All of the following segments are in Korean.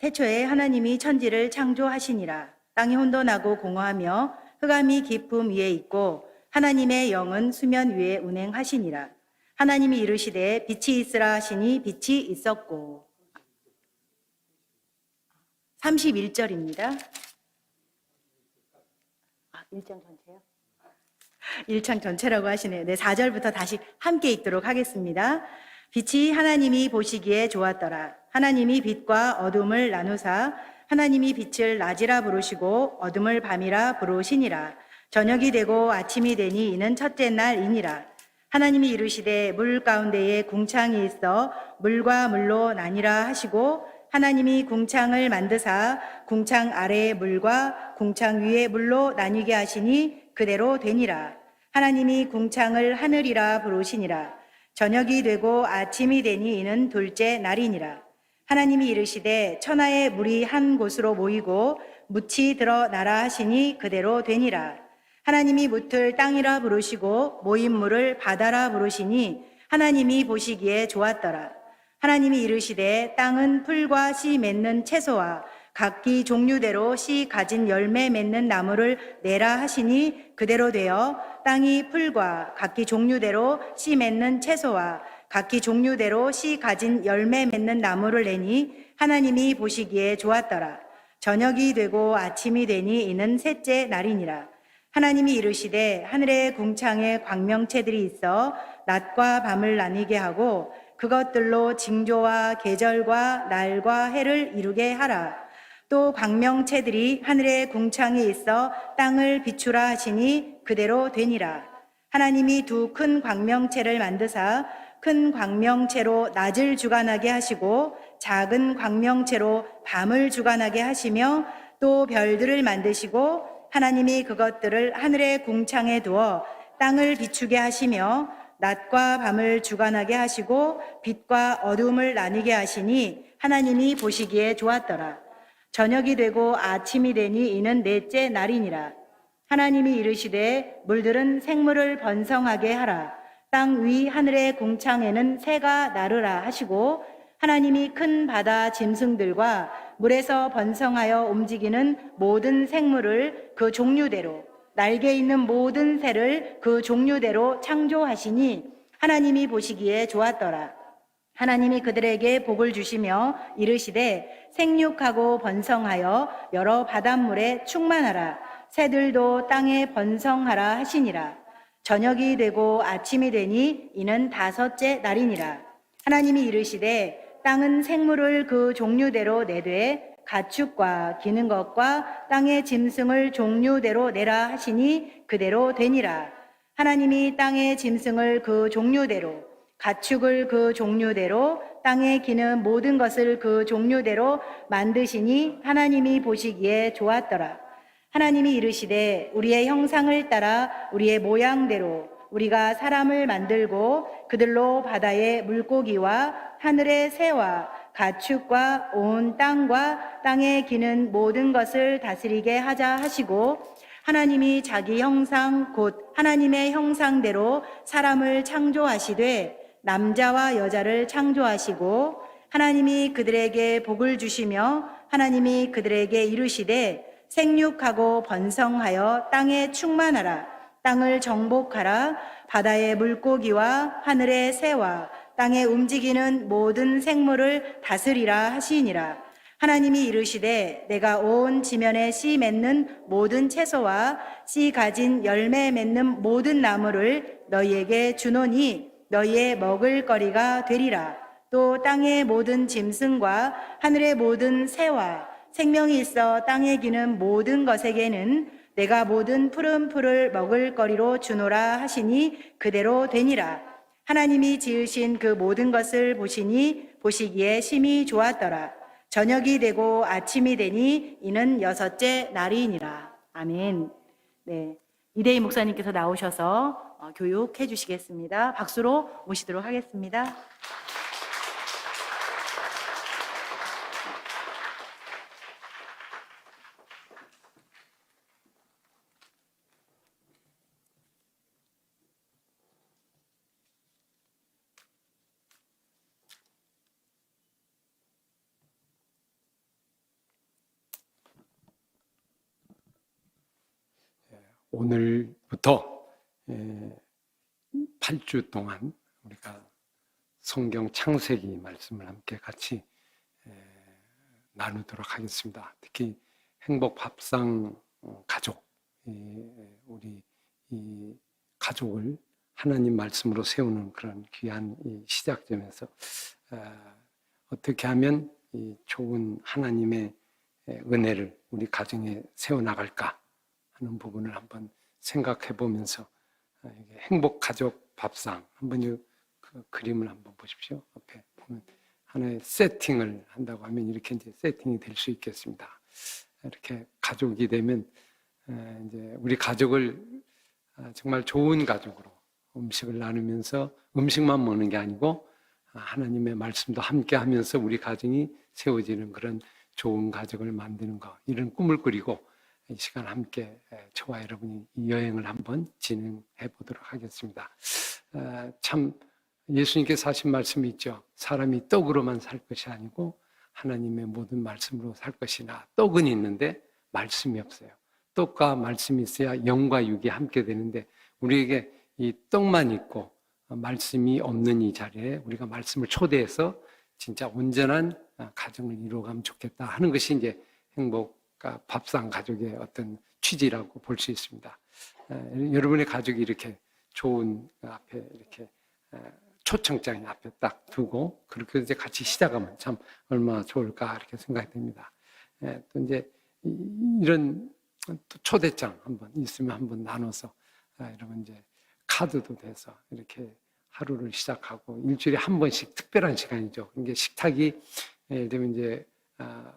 태초에 하나님이 천지를 창조하시니라. 땅이 혼돈하고 공허하며 흑암이 깊음 위에 있고 하나님의 영은 수면 위에 운행하시니라. 하나님이 이르시되 빛이 있으라 하시니 빛이 있었고. 31절입니다. 1장 전체요? 1장 전체라고 하시네요. 네, 4절부터 다시 함께 읽도록 하겠습니다. 빛이 하나님이 보시기에 좋았더라. 하나님이 빛과 어둠을 나누사 하나님이 빛을 낮이라 부르시고 어둠을 밤이라 부르시니라. 저녁이 되고 아침이 되니 이는 첫째 날이니라. 하나님이 이르시되 물 가운데에 궁창이 있어 물과 물로 나뉘라 하시고 하나님이 궁창을 만드사 궁창 아래의 물과 궁창 위의 물로 나뉘게 하시니 그대로 되니라. 하나님이 궁창을 하늘이라 부르시니라. 저녁이 되고 아침이 되니 이는 둘째 날이니라. 하나님이 이르시되 천하의 물이 한 곳으로 모이고 묻이 드러나라 하시니 그대로 되니라. 하나님이 묻을 땅이라 부르시고 모인 물을 바다라 부르시니 하나님이 보시기에 좋았더라. 하나님이 이르시되 땅은 풀과 씨 맺는 채소와 각기 종류대로 씨 가진 열매 맺는 나무를 내라 하시니 그대로 되어 땅이 풀과 각기 종류대로 씨 맺는 채소와 각기 종류대로 씨 가진 열매 맺는 나무를 내니 하나님이 보시기에 좋았더라. 저녁이 되고 아침이 되니 이는 셋째 날이니라. 하나님이 이르시되 하늘의 궁창에 광명체들이 있어 낮과 밤을 나뉘게 하고 그것들로 징조와 계절과 날과 해를 이루게 하라. 또 광명체들이 하늘의 궁창에 있어 땅을 비추라 하시니 그대로 되니라. 하나님이 두 큰 광명체를 만드사 큰 광명체로 낮을 주관하게 하시고 작은 광명체로 밤을 주관하게 하시며 또 별들을 만드시고 하나님이 그것들을 하늘의 궁창에 두어 땅을 비추게 하시며 낮과 밤을 주관하게 하시고 빛과 어둠을 나뉘게 하시니 하나님이 보시기에 좋았더라. 저녁이 되고 아침이 되니 이는 넷째 날이니라. 하나님이 이르시되 물들은 생물을 번성하게 하라. 땅 위 하늘의 궁창에는 새가 나르라 하시고 하나님이 큰 바다 짐승들과 물에서 번성하여 움직이는 모든 생물을 그 종류대로 날개 있는 모든 새를 그 종류대로 창조하시니 하나님이 보시기에 좋았더라. 하나님이 그들에게 복을 주시며 이르시되 생육하고 번성하여 여러 바닷물에 충만하라. 새들도 땅에 번성하라 하시니라. 저녁이 되고 아침이 되니 이는 다섯째 날이니라. 하나님이 이르시되 땅은 생물을 그 종류대로 내되 가축과 기는 것과 땅의 짐승을 종류대로 내라 하시니 그대로 되니라. 하나님이 땅의 짐승을 그 종류대로 가축을 그 종류대로 땅에 기는 모든 것을 그 종류대로 만드시니 하나님이 보시기에 좋았더라. 하나님이 이르시되 우리의 형상을 따라 우리의 모양대로 우리가 사람을 만들고 그들로 바다의 물고기와 하늘의 새와 가축과 온 땅과 땅에 기는 모든 것을 다스리게 하자 하시고 하나님이 자기 형상 곧 하나님의 형상대로 사람을 창조하시되 남자와 여자를 창조하시고 하나님이 그들에게 복을 주시며 하나님이 그들에게 이르시되 생육하고 번성하여 땅에 충만하라. 땅을 정복하라. 바다의 물고기와 하늘의 새와 땅에 움직이는 모든 생물을 다스리라 하시니라. 하나님이 이르시되 내가 온 지면에 씨 맺는 모든 채소와 씨 가진 열매 맺는 모든 나무를 너희에게 주노니 너희의 먹을 거리가 되리라. 또 땅의 모든 짐승과 하늘의 모든 새와 생명이 있어 땅에 기는 모든 것에게는 내가 모든 푸른 풀을 먹을 거리로 주노라 하시니 그대로 되니라. 하나님이 지으신 그 모든 것을 보시니 보시기에 심히 좋았더라. 저녁이 되고 아침이 되니 이는 여섯째 날이니라. 아멘. 네, 이대희 목사님께서 나오셔서 교육해 주시겠습니다. 박수로 모시도록 하겠습니다. 오늘부터 8주 동안 우리가 성경 창세기 말씀을 함께 같이 나누도록 하겠습니다. 특히 행복 밥상 가족, 우리 이 가족을 하나님 말씀으로 세우는 그런 귀한 이 시작점에서 어떻게 하면 이 좋은 하나님의 은혜를 우리 가정에 세워나갈까 하는 부분을 한번 생각해 보면서 행복 가족 밥상 한번 그 그림을 한번 보십시오. 앞에 보면 하나의 세팅을 한다고 하면 이렇게 이제 세팅이 될 수 있겠습니다. 이렇게 가족이 되면 이제 우리 가족을 정말 좋은 가족으로 음식을 나누면서 음식만 먹는 게 아니고 하나님의 말씀도 함께 하면서 우리 가정이 세워지는 그런 좋은 가족을 만드는 것, 이런 꿈을 꾸리고 이 시간 함께 저와 여러분이 이 여행을 한번 진행해 보도록 하겠습니다. 참 예수님께서 하신 말씀이 있죠. 사람이 떡으로만 살 것이 아니고 하나님의 모든 말씀으로 살 것이나, 떡은 있는데 말씀이 없어요. 떡과 말씀이 있어야 영과 육이 함께 되는데 우리에게 이 떡만 있고 말씀이 없는 이 자리에 우리가 말씀을 초대해서 진짜 온전한 가정을 이루어가면 좋겠다 하는 것이 이제 행복 밥상 가족의 어떤 취지라고 볼 수 있습니다. 여러분의 가족이 이렇게 좋은 앞에 이렇게 초청장이 앞에 딱 두고 그렇게 이제 같이 시작하면 참 얼마나 좋을까 이렇게 생각이 됩니다. 또 이제 이런 또 초대장 한번 있으면 한번 나눠서 여러분 이제 카드도 돼서 이렇게 하루를 시작하고 일주일에 한 번씩 특별한 시간이죠. 이게 식탁이 예를 들면 이제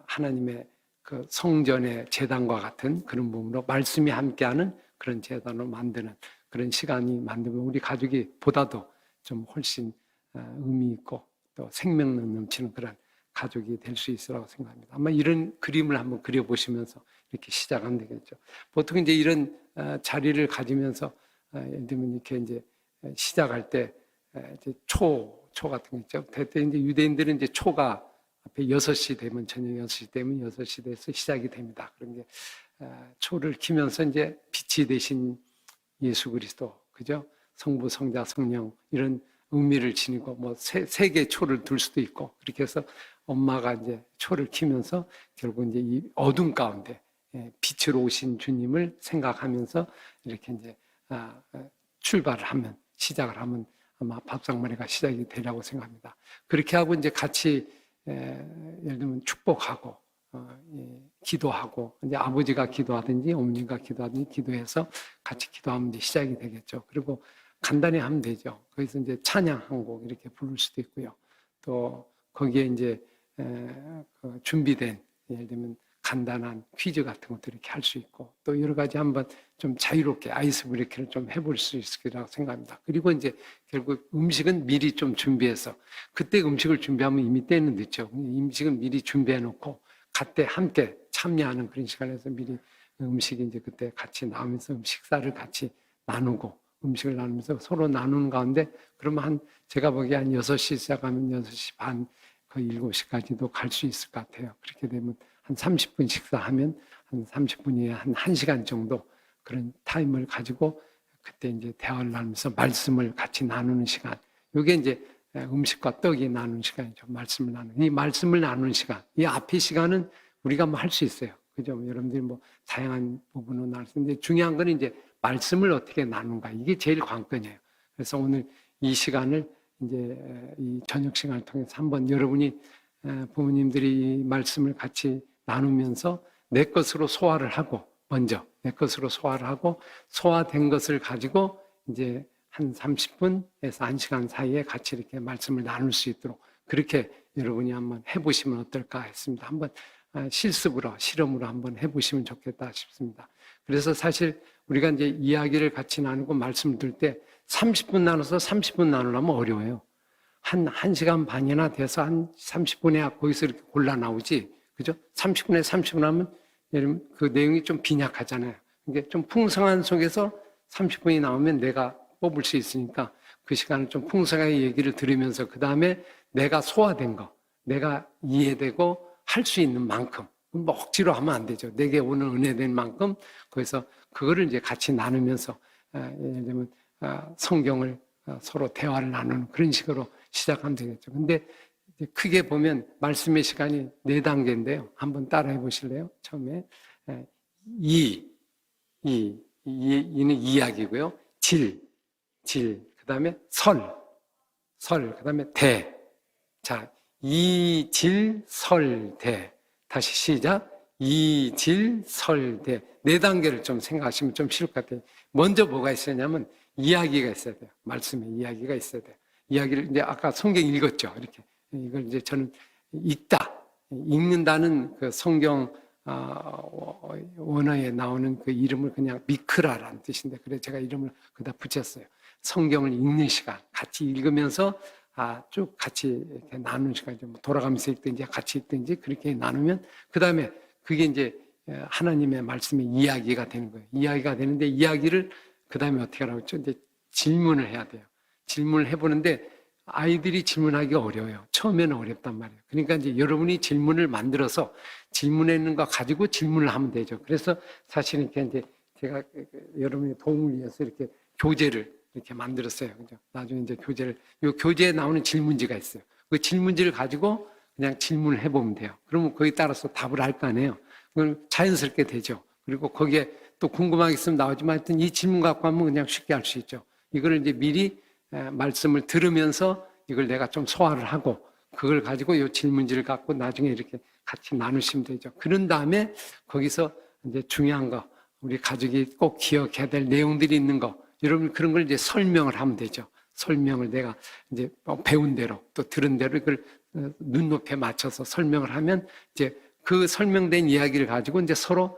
하나님의 그 성전의 제단과 같은 그런 부분으로 말씀이 함께하는 그런 제단으로 만드는 그런 시간이 만들면 우리 가족이 보다도 좀 훨씬 의미 있고 또 생명력 넘치는 그런 가족이 될 수 있으라고 생각합니다. 아마 이런 그림을 한번 그려보시면서 이렇게 시작하면 되겠죠. 보통 이제 이런 자리를 가지면서 예를 들면 이렇게 이제 시작할 때 이제 초 같은 거 있죠. 대체 이제 유대인들은 이제 초가 앞에 6시 되면 저녁 6시 되면 6시 돼서 시작이 됩니다. 그런 게 초를 키면서 이제 빛이 되신 예수 그리스도, 그죠? 성부, 성자, 성령 이런 의미를 지니고 뭐 세 개의 초를 둘 수도 있고 그렇게 해서 엄마가 이제 초를 키면서 결국 이제 이 어둠 가운데 빛으로 오신 주님을 생각하면서 이렇게 이제 출발을 하면 시작을 하면 아마 밥상머리가 시작이 되라고 생각합니다. 그렇게 하고 이제 같이 예를 들면 축복하고 기도하고 이제 아버지가 기도하든지 어머니가 기도하든지 기도해서 같이 기도하면 이제 시작이 되겠죠. 그리고 간단히 하면 되죠. 거기서 이제 찬양 한 곡 이렇게 부를 수도 있고요. 또 거기에 이제 준비된 예를 들면 간단한 퀴즈 같은 것도 이렇게 할 수 있고 또 여러 가지 한번 좀 자유롭게 아이스 브레이크를 좀 해볼 수 있을 거라고 생각합니다. 그리고 이제 결국 음식은 미리 좀 준비해서 그때 음식을 준비하면 이미 때는 늦죠. 음식은 미리 준비해 놓고 그때 함께 참여하는 그런 시간에서 미리 음식이 이제 그때 같이 나오면서 식사를 같이 나누고 음식을 나누면서 서로 나누는 가운데 그러면 제가 보기에 한 6시 시작하면 6시 반 거의 7시까지도 갈 수 있을 것 같아요. 그렇게 되면 한 30분 식사하면 한 30분 이에 한 1시간 정도 그런 타임을 가지고 그때 이제 대화를 나누면서 말씀을 같이 나누는 시간. 이게 이제 음식과 떡이 나누는 시간이죠. 말씀을 나누는. 이 말씀을 나누는 시간. 이 앞의 시간은 우리가 뭐 할 수 있어요. 그죠? 여러분들이 뭐 다양한 부분으로 나눌 수 있는데 중요한 건 이제 말씀을 어떻게 나누는가. 이게 제일 관건이에요. 그래서 오늘 이 시간을 이제 이 저녁 시간을 통해서 한번 여러분이 부모님들이 이 말씀을 같이 나누면서 내 것으로 소화를 하고 먼저 내 것으로 소화를 하고 소화된 것을 가지고 이제 한 30분에서 1시간 사이에 같이 이렇게 말씀을 나눌 수 있도록 그렇게 여러분이 한번 해보시면 어떨까 했습니다. 한번 실습으로 실험으로 한번 해보시면 좋겠다 싶습니다. 그래서 사실 우리가 이제 이야기를 같이 나누고 말씀을 들 때 30분 나눠서 30분 나누려면 어려워요. 한 1시간 반이나 돼서 한 30분에 거기서 이렇게 골라 나오지. 그죠? 30분에 30분 하면 그 내용이 좀 빈약하잖아요. 이게 좀 풍성한 속에서 30분이 나오면 내가 뽑을 수 있으니까 그 시간을 좀 풍성하게 얘기를 들으면서 그 다음에 내가 소화된 거, 내가 이해되고 할 수 있는 만큼 뭐 억지로 하면 안 되죠. 내게 오늘 은혜된 만큼 거기서 그거를 이제 같이 나누면서 예를 들면 성경을 서로 대화를 나누는 그런 식으로 시작하면 되겠죠. 근데 크게 보면 말씀의 시간이 4단계인데요. 한번 따라해 보실래요? 처음에 이는 이야기고요. 질, 그다음에 설, 그다음에 대. 자, 이질설대. 다시 시작. 이질설대. 4단계를 좀 생각하시면 좀 쉬울 것 같아요. 먼저 뭐가 있었냐면 이야기가 있어야 돼요. 말씀에 이야기가 있어야 돼요. 이야기를 이제 아까 성경 읽었죠. 이렇게 이걸 이제 저는 읽는다는 그 성경 원어에 나오는 그 이름을 그냥 미크라라는 뜻인데, 그래서 제가 이름을 그다 붙였어요. 성경을 읽는 시간, 같이 읽으면서 쭉 같이 이렇게 나누는 시간이죠. 뭐 돌아가면서 읽든지 같이 읽든지 그렇게 나누면 그 다음에 그게 이제 하나님의 말씀의 이야기가 되는 거예요. 이야기가 되는데 이야기를 그 다음에 어떻게 하라고 했죠? 이제 질문을 해야 돼요. 질문을 해보는데 아이들이 질문하기가 어려워요. 처음에는 어렵단 말이에요. 그러니까 이제 여러분이 질문을 만들어서 질문해 있는 거 가지고 질문을 하면 되죠. 그래서 사실 이렇게 이제 제가 여러분의 도움을 위해서 이렇게 교재를 이렇게 만들었어요. 그죠? 나중에 이제 요 교재에 나오는 질문지가 있어요. 그 질문지를 가지고 그냥 질문을 해보면 돼요. 그러면 거기에 따라서 답을 할 거 아니에요. 그건 자연스럽게 되죠. 그리고 거기에 또 궁금한 게 있으면 나오지만 하여튼 이 질문 갖고 하면 그냥 쉽게 할 수 있죠. 이거를 이제 미리 말씀을 들으면서 이걸 내가 좀 소화를 하고 그걸 가지고 이 질문지를 갖고 나중에 이렇게 같이 나누시면 되죠. 그런 다음에 거기서 이제 중요한 거, 우리 가족이 꼭 기억해야 될 내용들이 있는 거, 여러분 그런 걸 이제 설명을 하면 되죠. 설명을 내가 이제 배운 대로 또 들은 대로 이걸 눈높이에 맞춰서 설명을 하면 이제 그 설명된 이야기를 가지고 이제 서로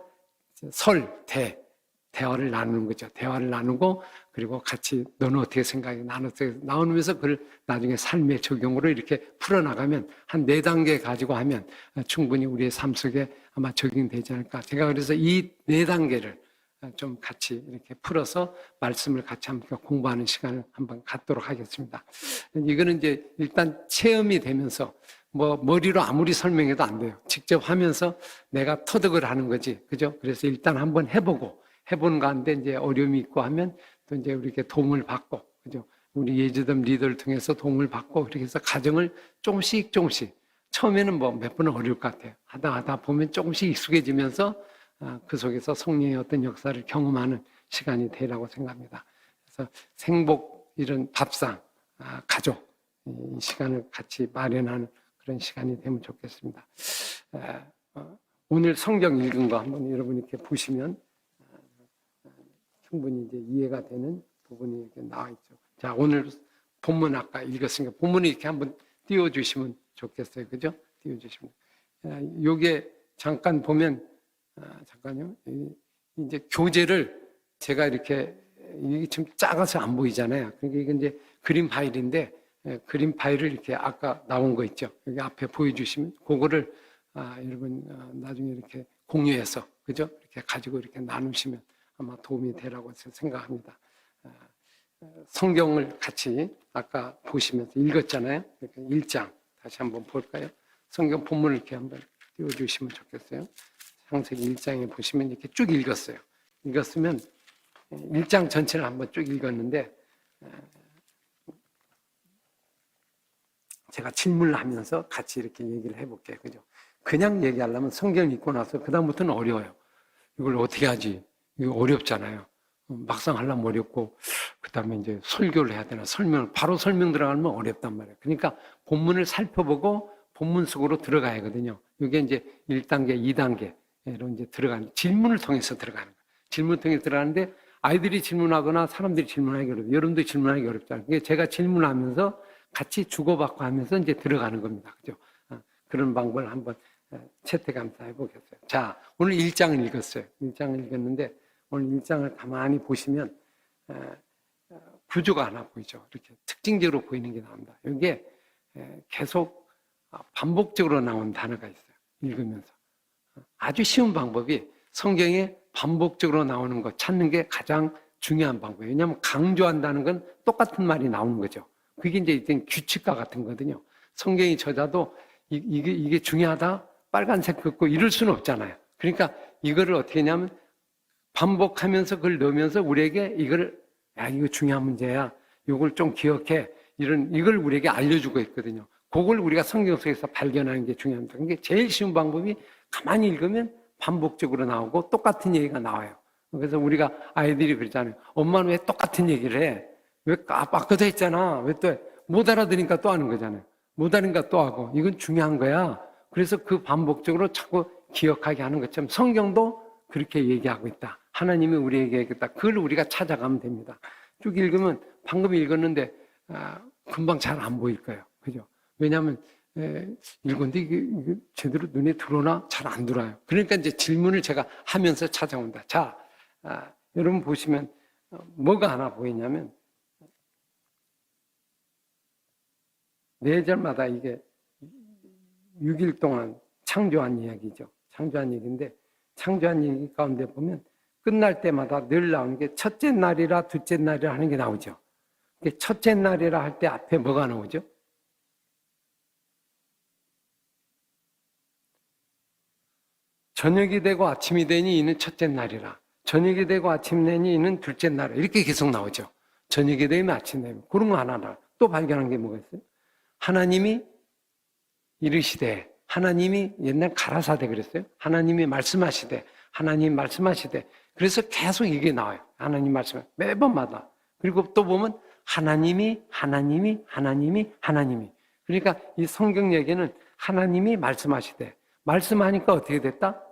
대화를 나누는 거죠. 대화를 나누고 그리고 같이 너는 어떻게 생각해? 나누면서 그걸 나중에 삶의 적용으로 이렇게 풀어나가면 한 4단계 가지고 하면 충분히 우리의 삶 속에 아마 적용되지 않을까. 제가 그래서 이 4단계를 좀 같이 이렇게 풀어서 말씀을 같이 함께 공부하는 시간을 한번 갖도록 하겠습니다. 이거는 이제 일단 체험이 되면서 뭐 머리로 아무리 설명해도 안 돼요. 직접 하면서 내가 터득을 하는 거지. 그죠? 그래서 일단 한번 해보는 가운데 이제 어려움이 있고 하면 또 이제 우리에게 도움을 받고, 그죠? 우리 예주덤 리더를 통해서 도움을 받고, 그렇게 해서 가정을 조금씩 처음에는 뭐 몇 번은 어려울 것 같아요. 하다 보면 조금씩 익숙해지면서 그 속에서 성령의 어떤 역사를 경험하는 시간이 되라고 생각합니다. 그래서 생복, 이런 밥상, 가족, 이 시간을 같이 마련하는 그런 시간이 되면 좋겠습니다. 오늘 성경 읽은 거 한번 여러분 이렇게 보시면 충분히 이제 이해가 되는 부분이 이렇게 나와 있죠. 자, 오늘 본문 아까 읽었으니까 본문을 이렇게 한번 띄워주시면 좋겠어요. 그죠? 띄워주시면. 요게 잠깐 보면, 잠깐요. 이제 교재를 제가 이렇게, 이게 좀 작아서 안 보이잖아요. 그러니까 이게 이제 그림 파일인데, 그림 파일을 이렇게 아까 나온 거 있죠. 여기 앞에 보여주시면, 그거를, 여러분, 나중에 이렇게 공유해서, 그죠? 이렇게 가지고 이렇게 나누시면 아마 도움이 되라고 생각합니다. 성경을 같이 아까 보시면서 읽었잖아요. 1장 다시 한번 볼까요? 성경 본문을 이렇게 한번 띄워주시면 좋겠어요. 창세기 1장에 보시면 이렇게 쭉 읽었어요. 읽었으면 1장 전체를 한번 쭉 읽었는데 제가 질문을 하면서 같이 이렇게 얘기를 해볼게요. 그죠? 그냥 얘기하려면 성경 읽고 나서 그다음부터는 어려워요. 이걸 어떻게 하지? 이거 어렵잖아요. 막상 하려면 어렵고, 그 다음에 이제 설교를 해야 되나, 바로 설명 들어가면 어렵단 말이에요. 그러니까 본문을 살펴보고 본문 속으로 들어가야 하거든요. 이게 이제 1단계, 2단계로 이제 질문을 통해서 들어가는 거예요. 질문을 통해서 들어가는데 아이들이 질문하거나 사람들이 질문하기 어려워요. 여러분도 질문하기 어렵잖아요. 그게 제가 질문하면서 같이 주고받고 하면서 이제 들어가는 겁니다. 그죠? 그런 방법을 한번 채택하면서 해보겠어요. 자, 오늘 1장을 읽었어요. 1장을 읽었는데 오늘 1장을 가만히 보시면 구조가 하나 보이죠. 이렇게 특징적으로 보이는 게 나옵니다. 이게 계속 반복적으로 나온 단어가 있어요. 읽으면서. 아주 쉬운 방법이 성경에 반복적으로 나오는 거 찾는 게 가장 중요한 방법이에요. 왜냐하면 강조한다는 건 똑같은 말이 나오는 거죠. 그게 이제 규칙과 같은 거거든요. 성경이 저자도 이게 중요하다, 빨간색 긋고 이럴 수는 없잖아요. 그러니까 이거를 어떻게 했냐면 반복하면서 그걸 넣으면서 우리에게 이거 중요한 문제야. 이걸 좀 기억해. 이걸 우리에게 알려주고 있거든요. 그걸 우리가 성경 속에서 발견하는 게 중요합니다. 이게 제일 쉬운 방법이 가만히 읽으면 반복적으로 나오고 똑같은 얘기가 나와요. 그래서 우리가 아이들이 그러잖아요. 엄마는 왜 똑같은 얘기를 해? 왜 아까도 했잖아. 왜 또 못 알아들으니까 또 하는 거잖아요. 못 알으니까 또 하고. 이건 중요한 거야. 그래서 그 반복적으로 자꾸 기억하게 하는 것처럼 성경도 그렇게 얘기하고 있다. 하나님이 우리에게 얘기했다. 그걸 우리가 찾아가면 됩니다. 쭉 읽으면 방금 읽었는데 금방 잘 안 보일 거예요. 그죠? 왜냐하면 읽었는데 이게 제대로 눈에 들어오나 잘 안 들어와요. 그러니까 이제 질문을 제가 하면서 찾아온다. 자, 여러분 보시면 뭐가 하나 보이냐면 4절마다 이게 6일 동안 창조한 이야기죠. 창조한 얘기인데 창조한 얘기 가운데 보면 끝날 때마다 늘 나오는 게 첫째 날이라 둘째 날이라 하는 게 나오죠. 첫째 날이라 할 때 앞에 뭐가 나오죠? 저녁이 되고 아침이 되니 이는 첫째 날이라. 저녁이 되고 아침이 되니 이는 둘째 날이라. 이렇게 계속 나오죠. 저녁이 되면 아침이 되면. 그런 거 하나. 또 발견한 게 뭐가 있어요? 하나님이 이르시되, 하나님이 옛날 가라사대 그랬어요. 하나님이 말씀하시되, 하나님 말씀하시되. 그래서 계속 이게 나와요. 하나님 말씀 매번마다. 그리고 또 보면 하나님이. 그러니까 이 성경 얘기는 하나님이 말씀하시되, 말씀하니까 어떻게 됐다?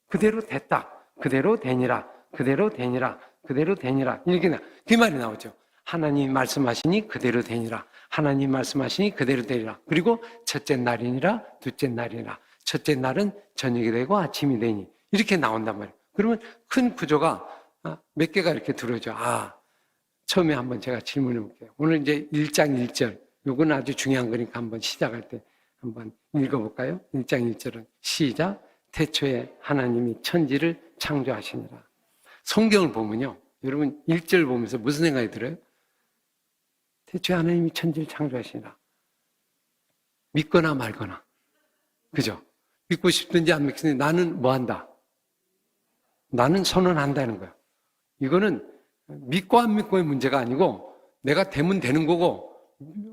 그대로 됐다. 그대로 되니라. 그대로 되니라. 그대로 되니라. 이렇게 그 말이 나오죠. 하나님이 말씀하시니 그대로 되니라. 하나님 말씀하시니 그대로 되리라. 그리고 첫째 날이니라 둘째 날이니라. 첫째 날은 저녁이 되고 아침이 되니. 이렇게 나온단 말이에요. 그러면 큰 구조가 몇 개가 이렇게 들어오죠. 처음에 한번 제가 질문해 볼게요. 오늘 이제 1장 1절. 요건 아주 중요한 거니까 한번 시작할 때 한번 읽어볼까요? 1장 1절은 시작. 태초에 하나님이 천지를 창조하시니라. 성경을 보면요. 여러분 1절 보면서 무슨 생각이 들어요? 태초에 하나님이 천지를 창조하시니라. 믿거나 말거나. 그죠? 믿고 싶든지 안 믿든지 나는 뭐 한다? 나는 선언한다는 거예요. 이거는 믿고 안 믿고의 문제가 아니고 내가 되면 되는 거고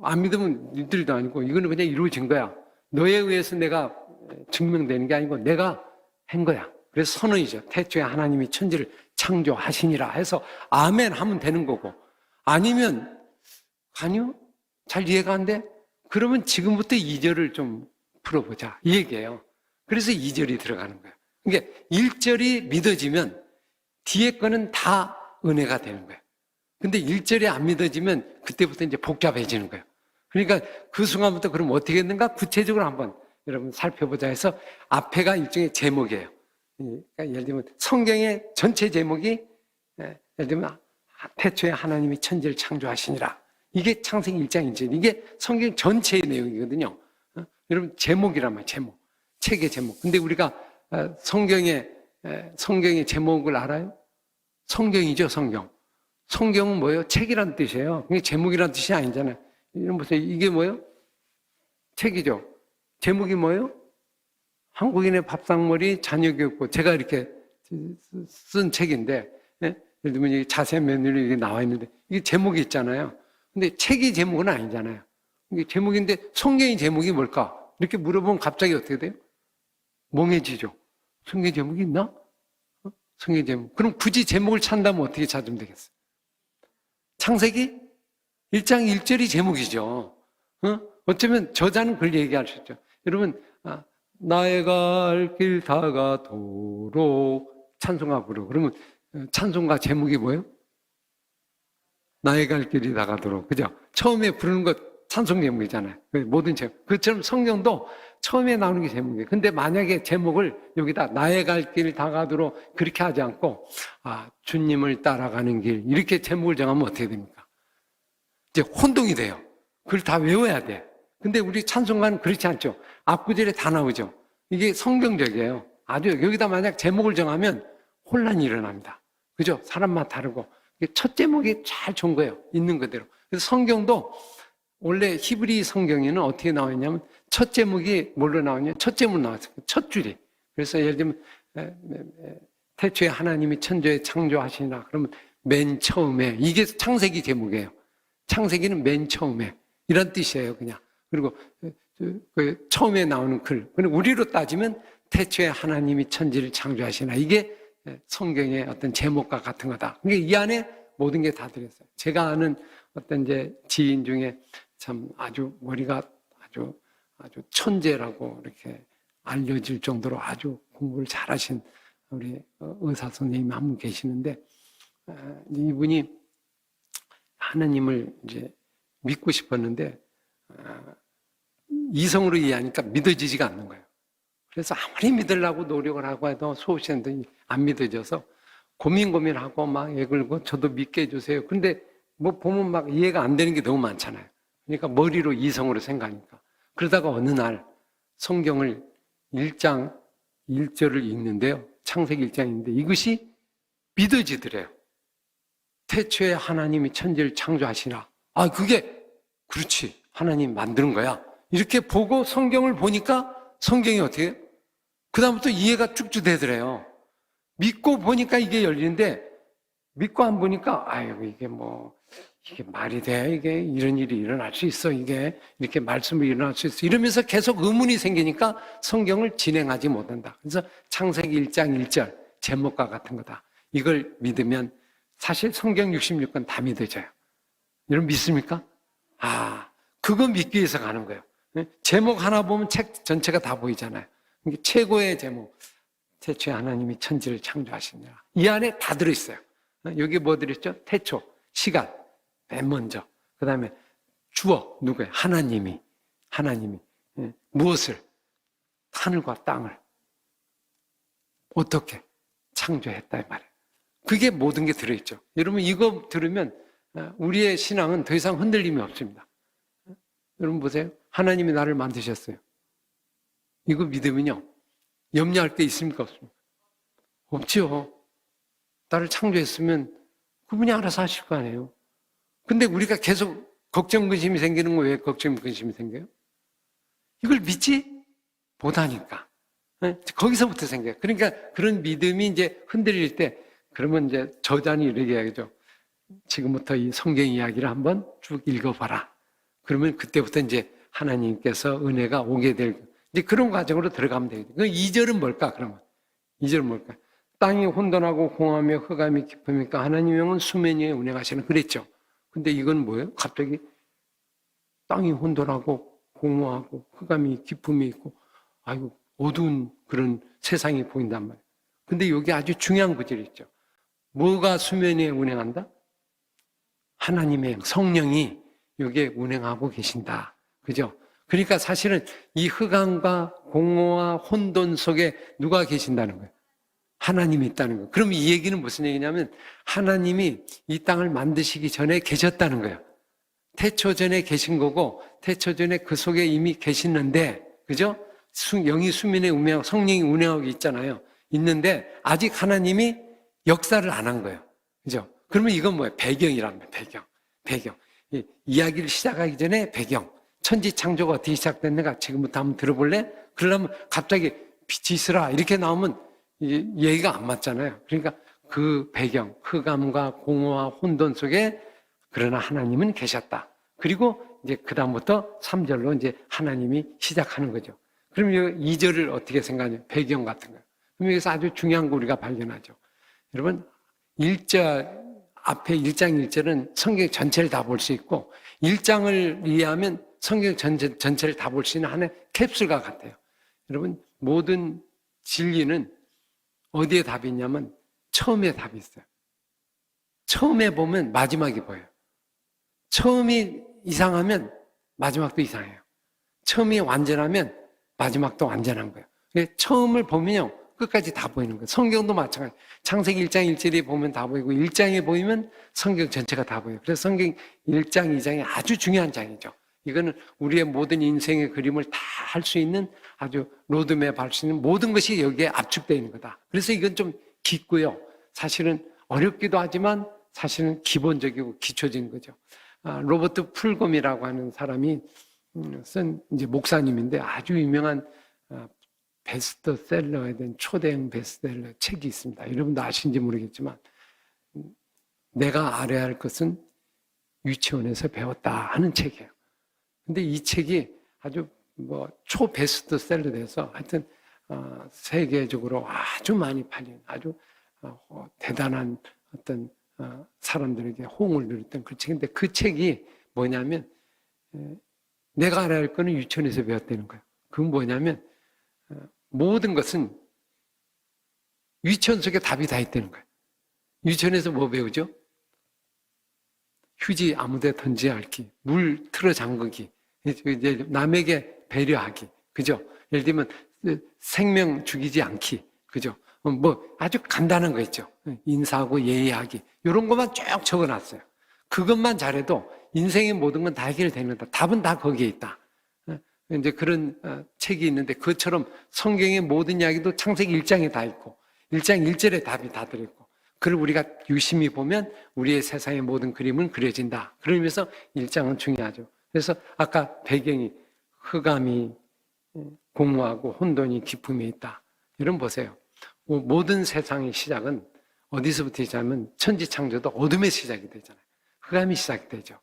안 믿으면 니들도 아니고 이거는 그냥 이루어진 거야. 너에 의해서 내가 증명되는 게 아니고 내가 한 거야. 그래서 선언이죠. 태초에 하나님이 천지를 창조하시니라 해서 아멘 하면 되는 거고 아니면 아니요? 잘 이해가 안 돼? 그러면 지금부터 2절을 좀 풀어보자. 이 얘기예요. 그래서 2절이 들어가는 거예요. 그러니까 1절이 믿어지면 뒤에 거는 다 은혜가 되는 거예요. 근데 1절이 안 믿어지면 그때부터 이제 복잡해지는 거예요. 그러니까 그 순간부터 그럼 어떻게 했는가? 구체적으로 한번 여러분 살펴보자 해서 앞에가 일종의 제목이에요. 그러니까 예를 들면 성경의 전체 제목이 예를 들면 태초에 하나님이 천지를 창조하시니라. 이게 창세기 1장 1절. 이게 성경 전체의 내용이거든요. 여러분 제목이란 말이에요. 제목. 책의 제목. 근데 우리가 성경의 제목을 알아요? 성경이죠, 성경. 성경은 뭐예요? 책이란 뜻이에요. 그게 제목이란 뜻이 아니잖아요. 이런 보세요. 이게 뭐예요? 책이죠. 제목이 뭐예요? 한국인의 밥상머리 자녀교육법. 제가 이렇게 쓴 책인데, 예를 들면 이 자세 메뉴로 이게 나와 있는데, 이게 제목이 있잖아요. 근데 책이 제목은 아니잖아요. 이게 제목인데, 성경의 제목이 뭘까? 이렇게 물어보면 갑자기 어떻게 돼요? 멍해지죠. 성경 제목이 있나? 성경 제목. 그럼 굳이 제목을 찾는다면 어떻게 찾으면 되겠어요? 창세기 1장 1절이 제목이죠. 어쩌면 저자는 그걸 얘기할 수 있죠. 여러분, 나의 갈 길 다가도록 찬송가 부르고. 그러면 찬송가 제목이 뭐예요? 나의 갈 길이 다가도록. 그죠? 처음에 부르는 것 찬송 제목이잖아요. 모든 제목. 그처럼 성경도 처음에 나오는 게 제목이에요. 근데 만약에 제목을 여기다 나의 갈 길 다가도록 그렇게 하지 않고 주님을 따라가는 길 이렇게 제목을 정하면 어떻게 됩니까? 이제 혼동이 돼요. 그걸 다 외워야 돼. 근데 우리 찬송가는 그렇지 않죠. 앞구절에 다 나오죠. 이게 성경적이에요. 아주 여기다 만약 제목을 정하면 혼란이 일어납니다. 그죠? 사람마다 다르고. 첫 제목이 잘 좋은 거예요. 있는 그대로. 그래서 성경도 원래 히브리 성경에는 어떻게 나와 있냐면 첫 제목이 뭘로 나오냐? 첫 제목 나왔어요. 첫 줄이. 그래서 예를 들면 태초에 하나님이 천지에 창조하시니라. 그러면 맨 처음에, 이게 창세기 제목이에요. 창세기는 맨 처음에 이런 뜻이에요, 그냥. 그리고 그 처음에 나오는 글. 그리고 우리로 따지면 태초에 하나님이 천지를 창조하시나. 이게 성경의 어떤 제목과 같은 거다. 그러니까 이 안에 모든 게 다 들었어요. 제가 아는 어떤 이제 지인 중에 참 아주 머리가 아주 천재라고 이렇게 알려질 정도로 아주 공부를 잘하신 우리 의사 선생님이 한 분 계시는데, 이분이 하나님을 이제 믿고 싶었는데 이성으로 이해하니까 믿어지지가 않는 거예요. 그래서 아무리 믿으려고 노력을 하고 해도 수없이 안 믿어져서 고민하고 막 애글고 저도 믿게 해주세요. 근데 뭐 보면 막 이해가 안 되는 게 너무 많잖아요. 그러니까 머리로 이성으로 생각하니까. 그러다가 어느 날 성경을 1장 1절을 읽는데요. 창세기 1장인데 이것이 믿어지더래요. 태초에 하나님이 천지를 창조하시나. 아, 그게 그렇지. 하나님 만드는 거야. 이렇게 보고 성경을 보니까 성경이 어떻게 해요? 그다음부터 이해가 쭉쭉 되더래요. 믿고 보니까 이게 열리는데 믿고 안 보니까 아유 이게 말이 돼? 이게 이런 일이 일어날 수 있어? 이게 이렇게 말씀이 일어날 수 있어? 이러면서 계속 의문이 생기니까 성경을 진행하지 못한다. 그래서 창세기 1장 1절 제목과 같은 거다. 이걸 믿으면 사실 성경 66권 다 믿어져요. 여러분 믿습니까? 그거 믿기 위해서 가는 거예요. 제목 하나 보면 책 전체가 다 보이잖아요. 최고의 제목, 태초에 하나님이 천지를 창조하시니라. 이 안에 다 들어있어요. 여기 뭐 들었죠? 태초, 시간, 맨 먼저. 그 다음에 주어, 누구예요? 하나님이 무엇을? 하늘과 땅을 어떻게 창조했다 이 말이에요. 그게 모든 게 들어있죠. 여러분 이거 들으면 우리의 신앙은 더 이상 흔들림이 없습니다. 여러분 보세요. 하나님이 나를 만드셨어요. 이거 믿으면요. 염려할 게 있습니까? 없습니까? 없죠. 나를 창조했으면 그분이 알아서 하실 거 아니에요. 근데 우리가 계속 걱정, 근심이 생기는 거 왜 걱정, 근심이 생겨요? 이걸 믿지 못하니까. 거기서부터 생겨요. 그러니까 그런 믿음이 이제 흔들릴 때 그러면 이제 저자는 이렇게 이야기죠. 지금부터 이 성경 이야기를 한번 쭉 읽어봐라. 그러면 그때부터 이제 하나님께서 은혜가 오게 될 이제 그런 과정으로 들어가면 되겠죠. 그 2절은 뭘까, 그러면? 2절은 뭘까? 땅이 혼돈하고 공허하며 흑암이 깊으니까 하나님의 영은 수면 위에 운행하시는 그랬죠. 근데 이건 뭐예요? 갑자기 땅이 혼돈하고 공허하고 흑암이 깊음이 있고 아이고 어두운 그런 세상이 보인단 말이에요. 근데 여기 아주 중요한 구절이 있죠. 뭐가 수면 위에 운행한다? 하나님의 성령이 여기에 운행하고 계신다. 그죠? 그러니까 사실은 이 흑암과 공허와 혼돈 속에 누가 계신다는 거예요? 하나님이 있다는 거예요. 그럼 이 얘기는 무슨 얘기냐면 하나님이 이 땅을 만드시기 전에 계셨다는 거예요. 태초 전에 계신 거고 태초 전에 그 속에 이미 계시는데 그죠? 영이 수면에 운행하고 성령이 운행하고 있잖아요. 있는데 아직 하나님이 역사를 안 한 거예요. 그죠? 그러면 이건 뭐예요? 배경이란 말이에요. 배경. 이야기를 시작하기 전에 배경. 천지 창조가 어떻게 시작됐는가 지금부터 한번 들어볼래? 그러려면 갑자기 빛이 있으라 이렇게 나오면 얘기가 안 맞잖아요. 그러니까 그 배경, 흑암과 공허와 혼돈 속에 그러나 하나님은 계셨다. 그리고 이제 그 다음부터 3절로 이제 하나님이 시작하는 거죠. 그럼 이 2절을 어떻게 생각하냐? 배경 같은 거예요. 그럼 여기서 아주 중요한 거 우리가 발견하죠. 여러분 1절 앞에 1장 1절은 성경 전체를 다 볼 수 있고 1장을 이해하면 성경 전체를 다 볼 수 있는 하나의 캡슐과 같아요. 여러분 모든 진리는 어디에 답이 있냐면 처음에 답이 있어요. 처음에 보면 마지막이 보여요. 처음이 이상하면 마지막도 이상해요. 처음이 완전하면 마지막도 완전한 거예요. 처음을 보면요 끝까지 다 보이는 거예요. 성경도 마찬가지. 창세기 1장 1절에 보면 다 보이고 1장에 보이면 성경 전체가 다 보여요. 그래서 성경 1장 2장이 아주 중요한 장이죠. 이거는 우리의 모든 인생의 그림을 다 할 수 있는 아주 로드맵 할 수 있는 모든 것이 여기에 압축되어 있는 거다. 그래서 이건 좀 깊고요. 사실은 어렵기도 하지만 사실은 기본적이고 기초적인 거죠. 로버트 풀검이라고 하는 사람이 쓴 이제 목사님인데 아주 유명한 베스트셀러에 된 초대형 베스트셀러 책이 있습니다. 여러분도 아시는지 모르겠지만 내가 알아야 할 것은 유치원에서 배웠다 하는 책이에요. 근데 이 책이 아주 초베스트셀러 돼서 하여튼 세계적으로 아주 많이 팔린 아주 대단한 어떤 사람들에게 호응을 누렸던 그 책인데 그 책이 뭐냐면 내가 알아야 할 거는 유치원에서 배웠다는 거예요. 그건 뭐냐면 모든 것은 유치원 속에 답이 다 있다는 거예요. 유치원에서 뭐 배우죠? 휴지 아무데 던지지 않기, 물 틀어 잠그기, 이제 남에게 배려하기, 그죠? 예를 들면 생명 죽이지 않기, 그죠? 아주 간단한 거 있죠. 인사하고 예의하기 이런 것만 쭉 적어놨어요. 그것만 잘해도 인생의 모든 건 다 해결되는 거다. 답은 다 거기에 있다. 이제 그런 책이 있는데 그것처럼 성경의 모든 이야기도 창세기 1장에 다 있고 1장 1절에 답이 다 들어있고 그걸 우리가 유심히 보면 우리의 세상의 모든 그림은 그려진다. 그러면서 1장은 중요하죠. 그래서 아까 배경이 흑암이 공허하고 혼돈이 깊음에 있다. 이런 보세요. 모든 세상의 시작은 어디서부터 시작하면 천지창조도 어둠의 시작이 되잖아요. 흑암이 시작이 되죠.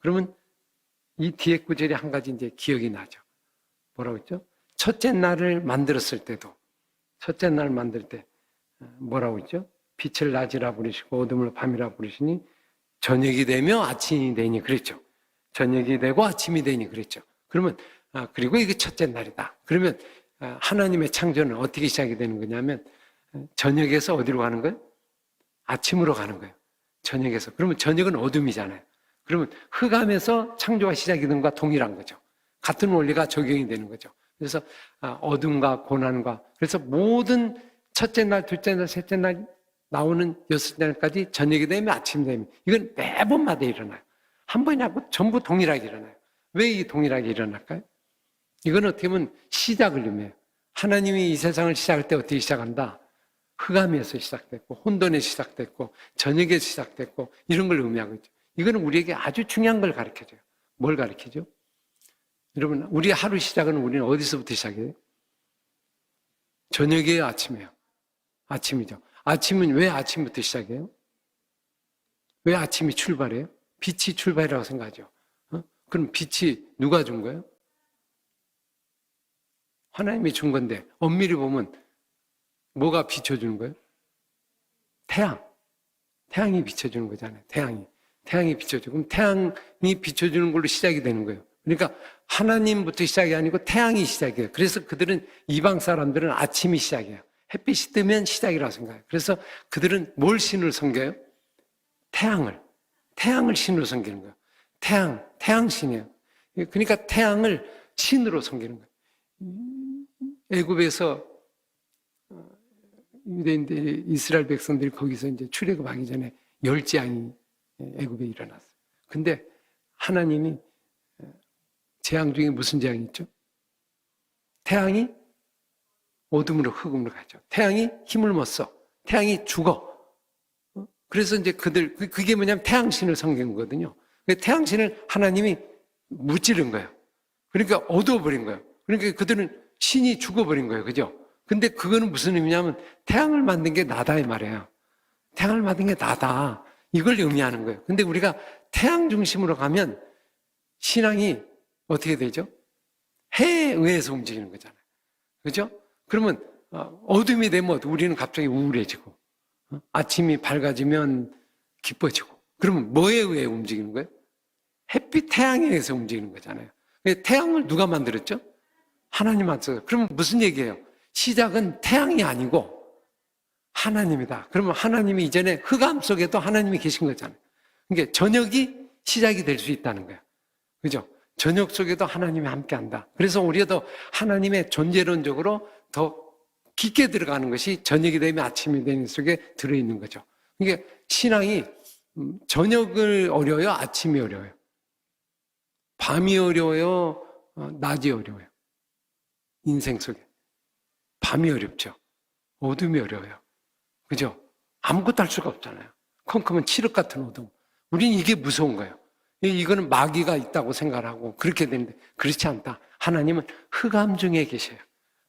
그러면 이 뒤에 구절이 한 가지 이제 기억이 나죠. 뭐라고 했죠? 첫째 날을 만들었을 때도 첫째 날 만들 때 뭐라고 했죠? 빛을 낮이라 부르시고 어둠을 밤이라 부르시니 저녁이 되며 아침이 되니 그랬죠. 저녁이 되고 아침이 되니 그랬죠. 그러면 그리고 이게 첫째 날이다. 그러면 하나님의 창조는 어떻게 시작이 되는 거냐면 저녁에서 어디로 가는 거예요? 아침으로 가는 거예요. 저녁에서. 그러면 저녁은 어둠이잖아요. 그러면 흑암에서 창조가 시작이 되는 것과 동일한 거죠. 같은 원리가 적용이 되는 거죠. 그래서 어둠과 고난과 그래서 모든 첫째 날, 둘째 날, 셋째 날 나오는 여섯째 날까지 저녁이 되면 아침이 되면 이건 매번마다 일어나요. 한 번이 아니고 전부 동일하게 일어나요. 왜 이 동일하게 일어날까요? 이건 어떻게 보면 시작을 의미해요. 하나님이 이 세상을 시작할 때 어떻게 시작한다? 흑암에서 시작됐고 혼돈에 시작됐고 저녁에 시작됐고 이런 걸 의미하고 있죠. 이거는 우리에게 아주 중요한 걸 가르쳐줘요. 뭘 가르쳐줘? 여러분 우리 하루 시작은 우리는 어디서부터 시작해요? 저녁이에요? 아침이에요? 아침이죠. 아침은 왜 아침부터 시작해요? 왜 아침이 출발해요? 빛이 출발이라고 생각하죠. 그럼 빛이 누가 준 거예요? 하나님이 준 건데 엄밀히 보면 뭐가 비춰주는 거예요? 태양이 비춰주는 거잖아요. 태양이 비춰주고 그럼 태양이 비춰주는 걸로 시작이 되는 거예요. 그러니까 하나님부터 시작이 아니고 태양이 시작이에요. 그래서 그들은 이방 사람들은 아침이 시작이에요. 햇빛이 뜨면 시작이라고 생각해요. 그래서 그들은 뭘 신으로 섬겨요? 태양을 신으로 섬기는 거예요. 태양 신이에요. 그러니까 태양을 신으로 섬기는 거예요. 애굽에서 유대인들 이스라엘 백성들이 거기서 이제 출애굽하기 전에 열재앙이 애굽에 일어났어요. 근데 하나님이 재앙 중에 무슨 재앙이 있죠? 태양이 어둠으로 흑음으로 가죠. 태양이 힘을 못 써. 태양이 죽어. 그래서 이제 그게 뭐냐면 태양신을 섬긴 거거든요. 태양신을 하나님이 무찌른 거예요. 그러니까 어두워버린 거예요. 그러니까 그들은 신이 죽어버린 거예요. 그죠? 근데 그거는 무슨 의미냐면 태양을 만든 게 나다 이 말이에요. 태양을 만든 게 나다. 이걸 의미하는 거예요. 근데 우리가 태양 중심으로 가면 신앙이 어떻게 되죠? 해에 의해서 움직이는 거잖아요. 그죠? 그러면 어둠이 되면 우리는 갑자기 우울해지고 아침이 밝아지면 기뻐지고 그러면 뭐에 의해 움직이는 거예요? 햇빛 태양에 의해서 움직이는 거잖아요. 태양을 누가 만들었죠? 하나님 만들었어요. 그러면 무슨 얘기예요? 시작은 태양이 아니고 하나님이다. 그러면 하나님이 이전에 흑암 속에도 하나님이 계신 거잖아요. 그러니까 저녁이 시작이 될 수 있다는 거예요. 그죠? 저녁 속에도 하나님이 함께한다. 그래서 우리가 하나님의 존재론적으로 더 깊게 들어가는 것이 저녁이 되면 아침이 되는 속에 들어있는 거죠. 그러니까 신앙이 저녁을 어려워요? 아침이 어려워요? 밤이 어려워요? 낮이 어려워요? 인생 속에. 밤이 어렵죠. 어둠이 어려워요. 그죠? 아무것도 할 수가 없잖아요. 컴컴한 칠흑 같은 어둠. 우리는 이게 무서운 거예요. 이거는 마귀가 있다고 생각하고 그렇게 되는데 그렇지 않다. 하나님은 흑암 중에 계셔요.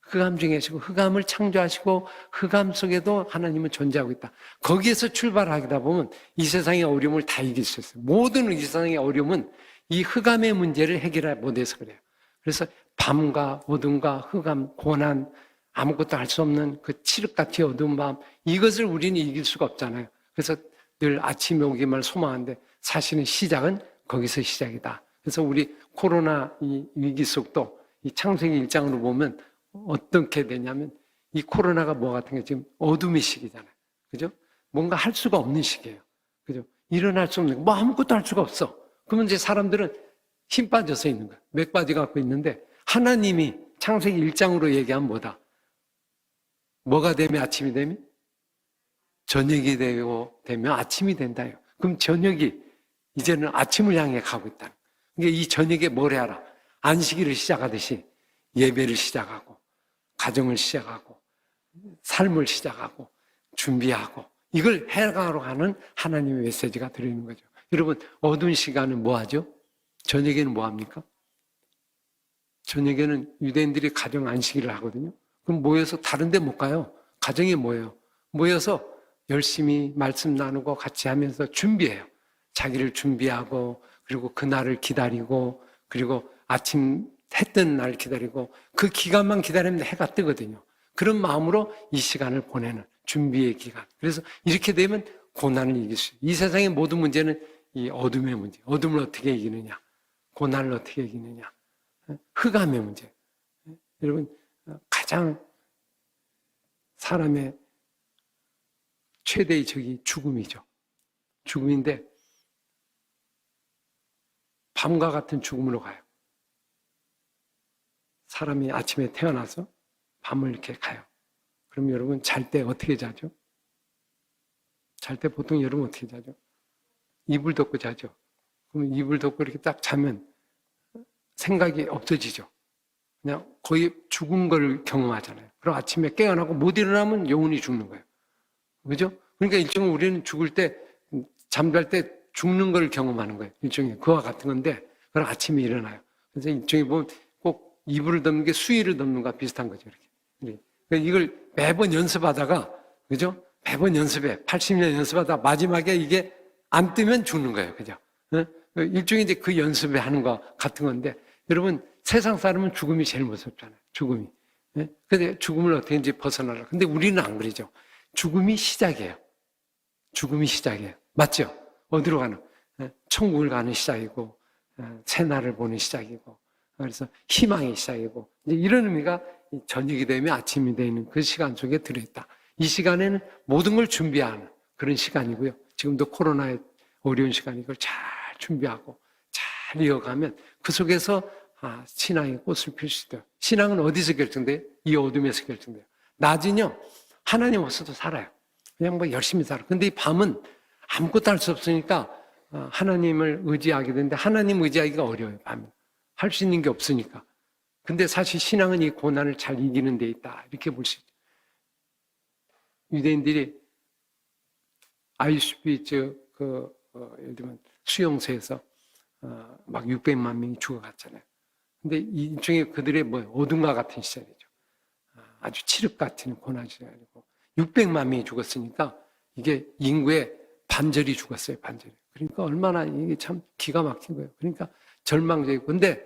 흑암 중에 계시고 흑암을 창조하시고 흑암 속에도 하나님은 존재하고 있다. 거기에서 출발하다 보면 이 세상의 어려움을 다 이길 수 있어요. 모든 이 세상의 어려움은 이 흑암의 문제를 해결해 못해서 그래요. 그래서 밤과 어둠과 흑암, 고난, 아무것도 할 수 없는 그 칠흑같이 어두운 밤, 이것을 우리는 이길 수가 없잖아요. 그래서 늘 아침에 오기만 소망하는데 사실은 시작은 거기서 시작이다. 그래서 우리 코로나 이 위기 속도 이 창세기 1장으로 보면 어떻게 되냐면 이 코로나가 뭐 같은 게 지금 어둠의 시기잖아요. 그죠? 뭔가 할 수가 없는 시기예요. 그죠? 일어날 수 없는, 뭐 아무것도 할 수가 없어. 그러면 이제 사람들은 힘 빠져서 있는 거야. 맥 빠져 갖고 있는데 하나님이 창세기 1장으로 얘기하면 뭐다? 뭐가 되면 아침이 되면? 저녁이 되면 아침이 된다요. 그럼 저녁이 이제는 아침을 향해 가고 있다. 그러니까 이 저녁에 뭘 해라? 안식일을 시작하듯이 예배를 시작하고 가정을 시작하고 삶을 시작하고 준비하고 이걸 해가러 가는 하나님의 메시지가 들어있는 거죠. 여러분 어두운 시간은 뭐 하죠? 저녁에는 뭐 합니까? 저녁에는 유대인들이 가정 안식일을 하거든요. 그럼 모여서 다른 데 못 가요. 가정에 모여요. 모여서 열심히 말씀 나누고 같이 하면서 준비해요. 자기를 준비하고 그리고 그날을 기다리고 그리고 아침 해 뜨는 날 기다리고 그 기간만 기다리면 해가 뜨거든요. 그런 마음으로 이 시간을 보내는 준비의 기간. 그래서 이렇게 되면 고난을 이길 수 있어요. 이 세상의 모든 문제는 이 어둠의 문제. 어둠을 어떻게 이기느냐. 고난을 어떻게 이기느냐. 흑암의 문제. 여러분 가장 사람의 최대의 적이 죽음이죠. 죽음인데 밤과 같은 죽음으로 가요. 사람이 아침에 태어나서 밤을 이렇게 가요. 그럼 여러분 잘 때 어떻게 자죠? 잘 때 보통 여러분 어떻게 자죠? 이불 덮고 자죠. 그러면 이불 덮고 이렇게 딱 자면 생각이 없어지죠. 그냥 거의 죽은 걸 경험하잖아요. 그럼 아침에 깨어나고 못 일어나면 영혼이 죽는 거예요. 그죠? 그러니까 일종의 우리는 죽을 때, 잠잘 때 죽는 걸 경험하는 거예요. 일종의 그와 같은 건데, 그럼 아침에 일어나요. 그래서 일종의 보면 꼭 이불을 덮는 게 수의를 덮는 거와 비슷한 거죠. 이렇게. 그러니까 이걸 매번 연습하다가, 그죠? 매번 연습해. 80년 연습하다가 마지막에 이게 안 뜨면 죽는 거예요. 그죠? 일종의 이제 그 연습에 하는 거 같은 건데, 여러분, 세상 사람은 죽음이 제일 무섭잖아요. 죽음이. 근데 죽음을 어떻게든지 벗어나라. 근데 우리는 안 그러죠. 죽음이 시작이에요. 죽음이 시작이에요. 맞죠? 어디로 가는? 천국을 가는 시작이고, 새날을 보는 시작이고, 그래서 희망의 시작이고, 이제 이런 의미가 저녁이 되면 아침이 되는 그 시간 속에 들어있다. 이 시간에는 모든 걸 준비하는 그런 시간이고요. 지금도 코로나의 어려운 시간이 이걸 잘 준비하고 잘 이어가면 그 속에서 신앙의 꽃을 필 수 있어요. 신앙은 어디서 결정돼요? 이 어둠에서 결정돼요. 낮은요, 하나님 없어도 살아요. 그냥 뭐 열심히 살아. 근데 이 밤은 아무것도 할 수 없으니까 하나님을 의지하게 되는데 하나님 의지하기가 어려워요, 밤은. 할 수 있는 게 없으니까. 근데 사실 신앙은 이 고난을 잘 이기는 데 있다. 이렇게 볼 수 있죠. 유대인들이 아이슈비츠 예를 들면 수용소에서 막 600만 명이 죽어갔잖아요. 근데 일종의 그들의 어둠과 같은 시절이죠. 아주 칠흑 같은 고난 시절이고 600만 명이 죽었으니까 이게 인구의 반절이 죽었어요. 반절이. 그러니까 얼마나 이게 참 기가 막힌 거예요. 그러니까 절망적이고. 근데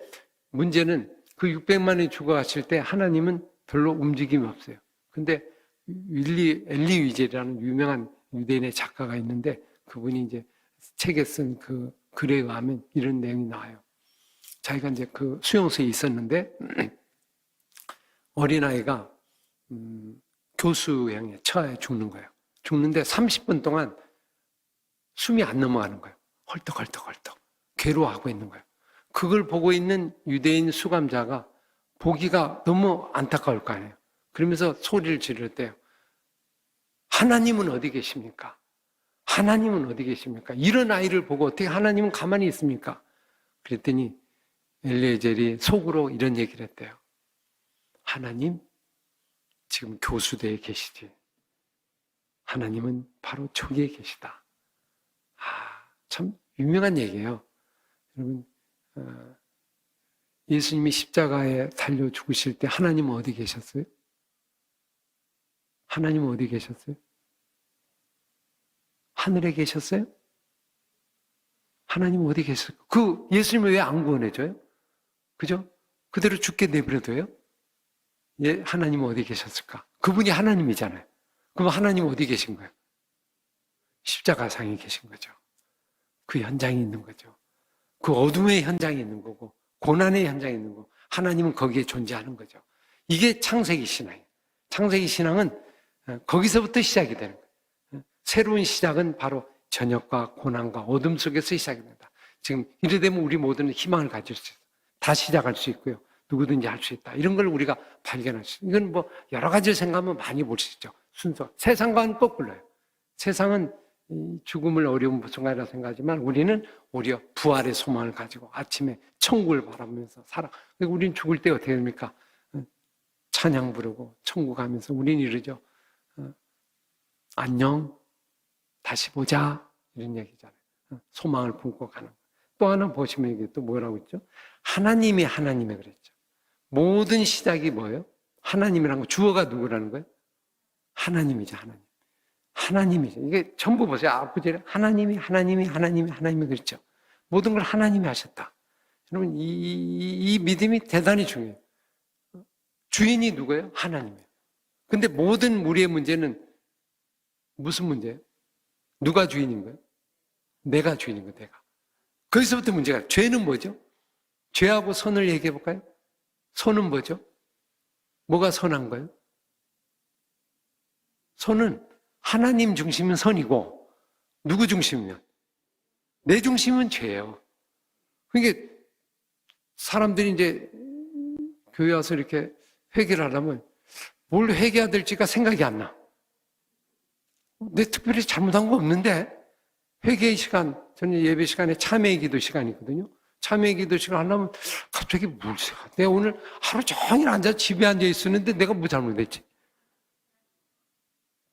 문제는 그 600만이 죽어갔을 때 하나님은 별로 움직임이 없어요. 근데 엘리 위젤이라는 유명한 유대인의 작가가 있는데 그분이 이제 책에 쓴 그 글에 의하면 이런 내용이 나와요. 자기가 이제 그 수용소에 있었는데 어린아이가 교수형에 처해 죽는 거예요. 죽는데 30분 동안 숨이 안 넘어가는 거예요. 헐떡헐떡헐떡 괴로워하고 있는 거예요. 그걸 보고 있는 유대인 수감자가 보기가 너무 안타까울 거 아니에요. 그러면서 소리를 지르대요. 하나님은 어디 계십니까? 하나님은 어디 계십니까? 이런 아이를 보고 어떻게 하나님은 가만히 있습니까? 그랬더니 엘리에젤이 속으로 이런 얘기를 했대요. 하나님, 지금 교수대에 계시지. 하나님은 바로 저기에 계시다. 참 유명한 얘기예요. 여러분, 예수님이 십자가에 달려 죽으실 때 하나님은 어디 계셨어요? 하나님은 어디 계셨어요? 하늘에 계셨어요? 하나님은 어디 계셨어요? 그 예수님을 왜 안 구원해줘요? 그죠? 그대로 죽게 내버려둬요? 예, 하나님은 어디 계셨을까? 그분이 하나님이잖아요. 그럼 하나님은 어디 계신 거예요? 십자가상에 계신 거죠. 그 현장에 있는 거죠. 그 어둠의 현장에 있는 거고 고난의 현장에 있는 거고 하나님은 거기에 존재하는 거죠. 이게 창세기 신앙이에요. 창세기 신앙은 거기서부터 시작이 되는 거예요. 새로운 시작은 바로 저녁과 고난과 어둠 속에서 시작이 된다. 지금 이래 되면 우리 모두는 희망을 가질 수 있어요. 다 시작할 수 있고요. 누구든지 할 수 있다. 이런 걸 우리가 발견할 수 있어요. 이건 뭐 여러 가지를 생각하면 많이 볼 수 있죠. 순서. 세상과는 거꾸로요. 세상은 죽음을 어려운 순간이라 생각하지만 우리는 오히려 부활의 소망을 가지고 아침에 천국을 바라보면서 살아. 그리고 우리는 죽을 때 어떻게 됩니까? 찬양 부르고 천국 가면서 우리는 이러죠. 안녕, 다시 보자. 이런 얘기잖아요. 소망을 품고 가는. 또 하나 보시면 이게 또 뭐라고 있죠? 하나님이 그랬죠. 모든 시작이 뭐예요? 하나님이라는 거. 주어가 누구라는 거예요? 하나님이죠, 하나님. 하나님이죠. 이게 전부 보세요. 앞구절에 하나님이 그랬죠. 모든 걸 하나님이 하셨다. 여러분, 이 믿음이 대단히 중요해요. 주인이 누구예요? 하나님이에요. 근데 모든 우리의 문제는 무슨 문제예요? 누가 주인인 거예요? 내가 주인인 거예요, 내가. 거기서부터 문제가, 죄는 뭐죠? 죄하고 선을 얘기해 볼까요? 선은 뭐죠? 뭐가 선한 거예요? 선은 하나님 중심은 선이고, 누구 중심이면? 내 중심은 죄예요. 그러니까 사람들이 이제 교회 와서 이렇게 회개를 하려면 뭘 회개해야 될지가 생각이 안 나. 내 특별히 잘못한 거 없는데, 회개의 시간, 저는 예배 시간에 참회의 기도 시간이거든요. 참회의 기도 시간 하려면 갑자기 내가 오늘 하루 종일 집에 앉아 있었는데 내가 뭐 잘못했지?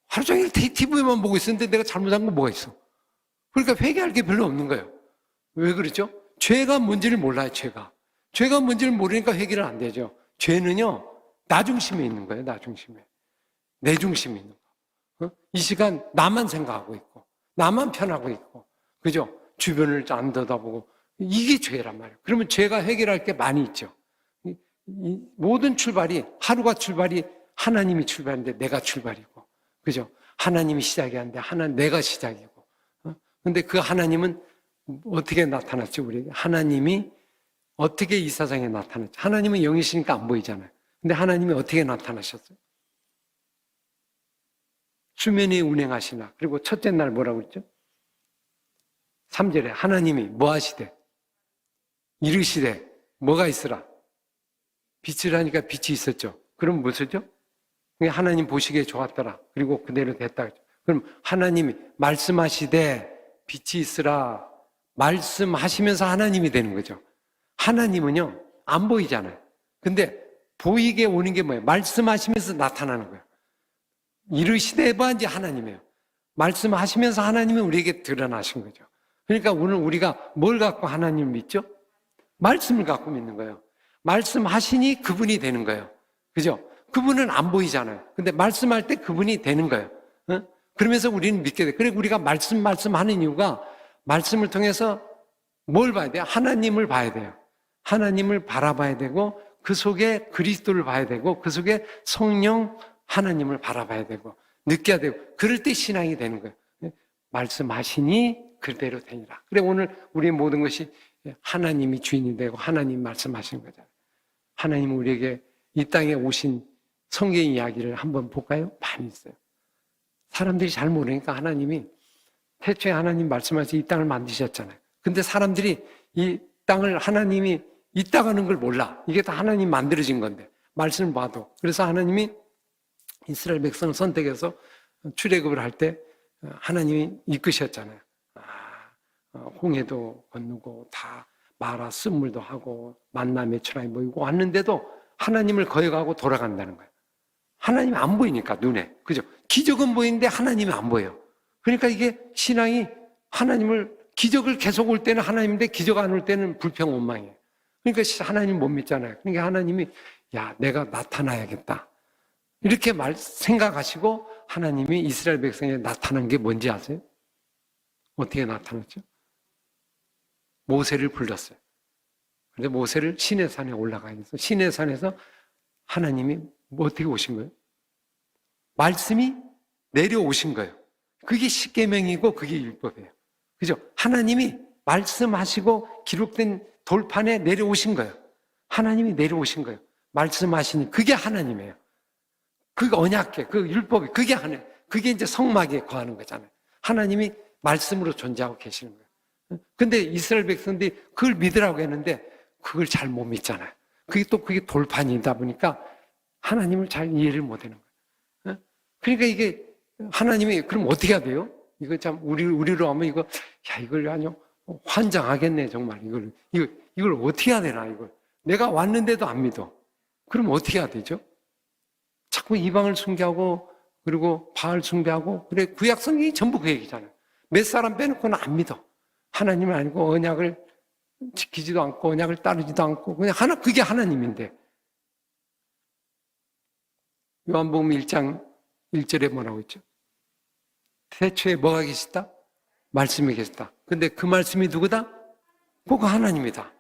하루 종일 TV만 보고 있었는데 내가 잘못한 거 뭐가 있어? 그러니까 회개할 게 별로 없는 거예요. 왜 그렇죠? 죄가 뭔지를 몰라요, 죄가. 죄가 뭔지를 모르니까 회개를 안 되죠. 죄는요, 나 중심에 있는 거예요, 나 중심에. 내 중심에 있는 거. 이 시간 나만 생각하고 있고, 나만 편하고 있고, 그죠? 주변을 안 들여다보고, 이게 죄란 말이에요. 그러면 죄가 해결할 게 많이 있죠. 이 모든 출발이, 하루가 출발이 하나님이 출발인데 내가 출발이고, 그죠? 하나님이 시작이 아닌데 내가 시작이고. 근데 그 하나님은 어떻게 나타났죠, 우리에게? 하나님이 어떻게 이 세상에 나타났죠? 하나님은 영이시니까 안 보이잖아요. 근데 하나님이 어떻게 나타나셨어요? 수면이 운행하시나. 그리고 첫째 날 뭐라고 했죠? 3절에 하나님이 뭐 하시되? 이르시되 뭐가 있으라? 빛을 하니까 빛이 있었죠. 그럼 무엇이죠? 하나님 보시기에 좋았더라. 그리고 그대로 됐다. 그럼 하나님이 말씀하시되 빛이 있으라. 말씀하시면서 하나님이 되는 거죠. 하나님은요, 안 보이잖아요. 근데 보이게 오는 게 뭐예요? 말씀하시면서 나타나는 거예요. 이르시되 뭐한지 하나님이에요. 말씀하시면서 하나님이 우리에게 드러나신 거죠. 그러니까 오늘 우리가 뭘 갖고 하나님을 믿죠? 말씀을 갖고 믿는 거예요. 말씀하시니 그분이 되는 거예요. 그죠? 그분은 안 보이잖아요. 근데 말씀할 때 그분이 되는 거예요. 그러면서 우리는 믿게 돼요. 그리고 우리가 말씀하는 이유가 말씀을 통해서 뭘 봐야 돼요? 하나님을 봐야 돼요. 하나님을 바라봐야 되고 그 속에 그리스도를 봐야 되고 그 속에 성령 하나님을 바라봐야 되고 느껴야 되고 그럴 때 신앙이 되는 거예요. 말씀하시니 그대로 되니라. 그래 오늘 우리의 모든 것이 하나님이 주인이 되고 하나님 말씀하시는 거잖아요. 하나님은 우리에게 이 땅에 오신 성경 이야기를 한번 볼까요? 많이 있어요. 사람들이 잘 모르니까 하나님이 태초에 하나님 말씀하셔서 이 땅을 만드셨잖아요. 근데 사람들이 이 땅을 하나님이 있다가는 걸 몰라. 이게 다 하나님 만들어진 건데 말씀을 봐도. 그래서 하나님이 이스라엘 백성을 선택해서 출애굽을 할 때 하나님이 이끄셨잖아요. 홍해도 건너고 다 마라 쓴물도 하고 만나 메추라이 모이고 왔는데도 하나님을 거역하고 돌아간다는 거예요. 하나님이 안 보이니까 눈에. 그죠? 기적은 보이는데 하나님이 안 보여요. 그러니까 이게 신앙이 하나님을 기적을 계속 올 때는 하나님인데 기적 안 올 때는 불평원망이에요. 그러니까 하나님 못 믿잖아요. 그러니까 하나님이 야, 내가 나타나야겠다. 이렇게 생각하시고 하나님이 이스라엘 백성에 나타난 게 뭔지 아세요? 어떻게 나타났죠? 모세를 불렀어요. 그런데 모세를 시내산에 올라가야 돼서 시내산에서 하나님이 어떻게 오신 거예요? 말씀이 내려오신 거예요. 그게 십계명이고 그게 율법이에요. 그죠? 하나님이 말씀하시고 기록된 돌판에 내려오신 거예요. 하나님이 내려오신 거예요. 말씀하시니 그게 하나님이에요. 그 언약계, 그 율법이 그게 하나님. 그게 이제 성막에 거하는 거잖아요. 하나님이 말씀으로 존재하고 계시는 거예요. 근데 이스라엘 백성들이 그걸 믿으라고 했는데 그걸 잘 못 믿잖아요. 그게 돌판이다 보니까 하나님을 잘 이해를 못 하는 거예요. 그러니까 이게 하나님이 그럼 어떻게 해야 돼요? 이거 참 우리로 하면 이걸 아주 환장하겠네 정말 이걸 어떻게 해야 되나 이걸 내가 왔는데도 안 믿어. 그럼 어떻게 해야 되죠? 자꾸 이방을 숭배하고 그리고 바알 숭배하고 그래 구약 성경이 전부 그 얘기잖아요. 몇 사람 빼놓고는 안 믿어. 하나님을 아니고 언약을 지키지도 않고 언약을 따르지도 않고 그냥 그게 하나님인데. 요한복음 1장 1절에 뭐라고 있죠? 태초에 뭐가 계시다? 말씀이 계시다. 근데 그 말씀이 누구다? 그거 하나님이다.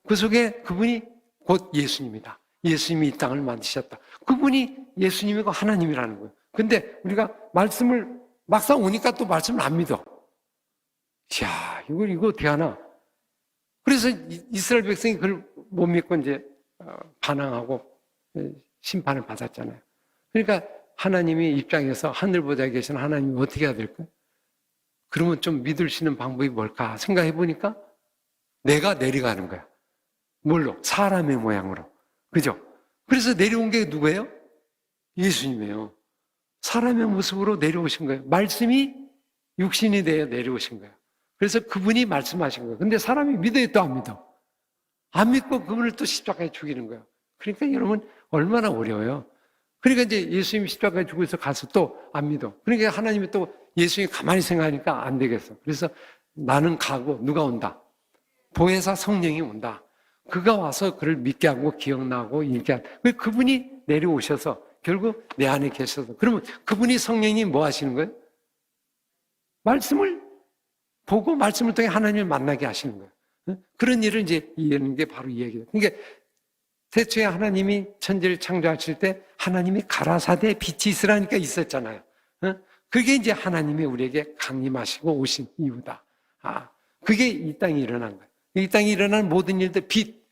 그 속에 그분이 곧 예수님이다. 예수님이 이 땅을 만드셨다. 그분이 예수님이고 하나님이라는 거예요. 근데 우리가 말씀을 막상 오니까 또 말씀을 안 믿어. 이야, 이거 어떻게 하나? 그래서 이스라엘 백성이 그걸 못 믿고 이제 반항하고 심판을 받았잖아요. 그러니까 하나님이 입장에서 하늘 보좌에 계신 하나님이 어떻게 해야 될까요? 그러면 좀 믿을 수 있는 방법이 뭘까 생각해 보니까 내가 내려가는 거야. 뭘로? 사람의 모양으로. 그죠? 그래서 내려온 게 누구예요? 예수님이에요. 사람의 모습으로 내려오신 거예요. 말씀이 육신이 되어 내려오신 거예요. 그래서 그분이 말씀하신 거예요. 근데 사람이 믿어요, 또 안 믿어? 안 믿고 그분을 또 십자가에 죽이는 거예요. 그러니까 여러분 얼마나 어려워요. 그러니까 이제 예수님이 십자가에 죽어서 가서 또 안 믿어. 그러니까 하나님이 또 예수님이 가만히 생각하니까 안 되겠어. 그래서 나는 가고 누가 온다? 보혜사 성령이 온다. 그가 와서 그를 믿게 하고 기억나고 읽게 하고 그분이 내려오셔서 결국 내 안에 계셔서 그러면 그분이 성령이 뭐 하시는 거예요? 말씀을 보고 말씀을 통해 하나님을 만나게 하시는 거예요. 그런 일을 이제 이해하는 게 바로 이 얘기예요. 그러니까 태초에 하나님이 천지를 창조하실 때 하나님이 가라사대에 빛이 있으라니까 있었잖아요. 그게 이제 하나님이 우리에게 강림하시고 오신 이유다. 그게 이 땅에 일어난 거예요. 이 땅에 일어난 모든 일들, 빛,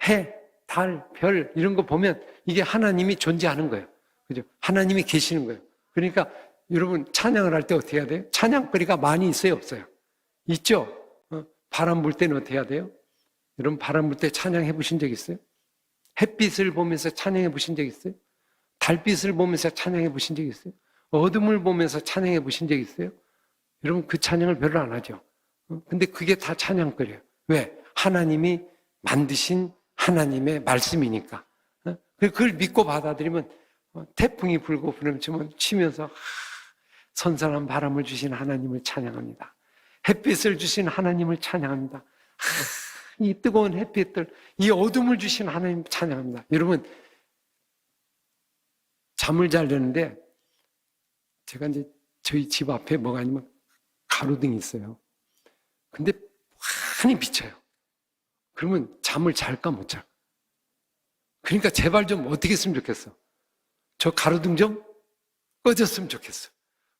해, 달, 별 이런 거 보면 이게 하나님이 존재하는 거예요. 그죠? 하나님이 계시는 거예요. 그러니까 여러분 찬양을 할 때 어떻게 해야 돼요? 찬양거리가 많이 있어요, 없어요? 있죠? 바람 불 때는 어떻게 해야 돼요? 여러분 바람 불 때 찬양해 보신 적 있어요? 햇빛을 보면서 찬양해 보신 적 있어요? 달빛을 보면서 찬양해 보신 적 있어요? 어둠을 보면서 찬양해 보신 적 있어요? 여러분 그 찬양을 별로 안 하죠. 근데 그게 다 찬양거리예요. 왜? 하나님이 만드신 하나님의 말씀이니까. 그걸 믿고 받아들이면 태풍이 불고 치면서 선선한 바람을 주신 하나님을 찬양합니다. 햇빛을 주신 하나님을 찬양합니다. 이 뜨거운 햇빛들, 이 어둠을 주신 하나님 찬양합니다. 여러분 잠을 자려는데 제가 이제 저희 집 앞에 뭐가 아니면 가로등이 있어요. 근데 환히 비쳐요. 그러면 잠을 잘까 못 자. 그러니까 제발 좀 어떻게 했으면 좋겠어. 저 가로등 좀 꺼졌으면 좋겠어.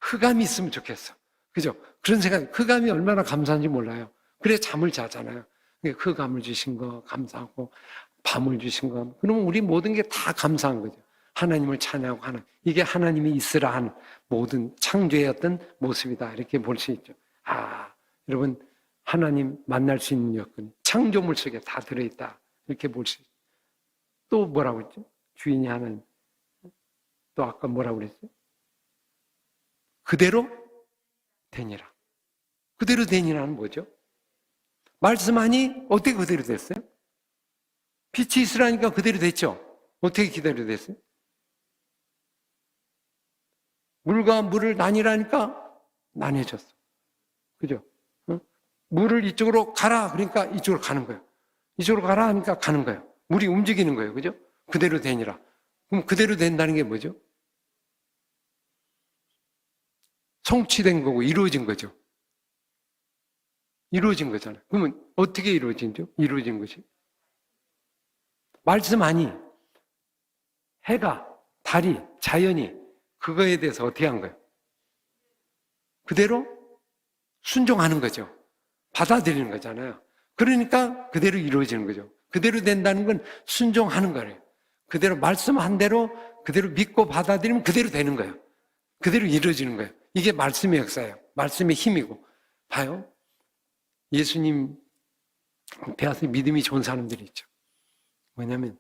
흑암이 있으면 좋겠어. 그죠? 그런 생각, 흑암이 얼마나 감사한지 몰라요. 그래 잠을 자잖아요. 흑암을 주신 거 감사하고 밤을 주신 거. 그러면 우리 모든 게 다 감사한 거죠. 하나님을 찬양하고 하나. 이게 하나님이 있으라 한 모든 창조의 어떤 모습이다. 이렇게 볼 수 있죠. 여러분 하나님 만날 수 있는 여건이 창조물 속에 다 들어있다. 이렇게 볼 수 있죠. 또 뭐라고 했죠? 주인이 하나님. 또 아까 뭐라고 그랬어요? 그대로 되니라. 그대로 되니라는 뭐죠? 말씀하니 어떻게 그대로 됐어요? 빛이 있으라니까 그대로 됐죠? 어떻게 그대로 됐어요? 물과 물을 나뉘라니까 나뉘어졌어. 그죠? 물을 이쪽으로 가라 그러니까 이쪽으로 가는 거예요. 이쪽으로 가라 하니까 가는 거예요. 물이 움직이는 거예요. 그죠? 그대로 되니라. 그럼 그대로 된다는 게 뭐죠? 성취된 거고 이루어진 거죠. 이루어진 거잖아요. 그러면 어떻게 이루어진죠? 이루어진 것이. 말씀 아니. 해가, 달이, 자연이 그거에 대해서 어떻게 한 거예요? 그대로 순종하는 거죠. 받아들이는 거잖아요. 그러니까 그대로 이루어지는 거죠. 그대로 된다는 건 순종하는 거예요. 그대로 말씀한 대로 그대로 믿고 받아들이면 그대로 되는 거예요. 그대로 이루어지는 거예요. 이게 말씀의 역사예요. 말씀의 힘이고. 봐요. 예수님 배워서 믿음이 좋은 사람들이 있죠. 뭐냐면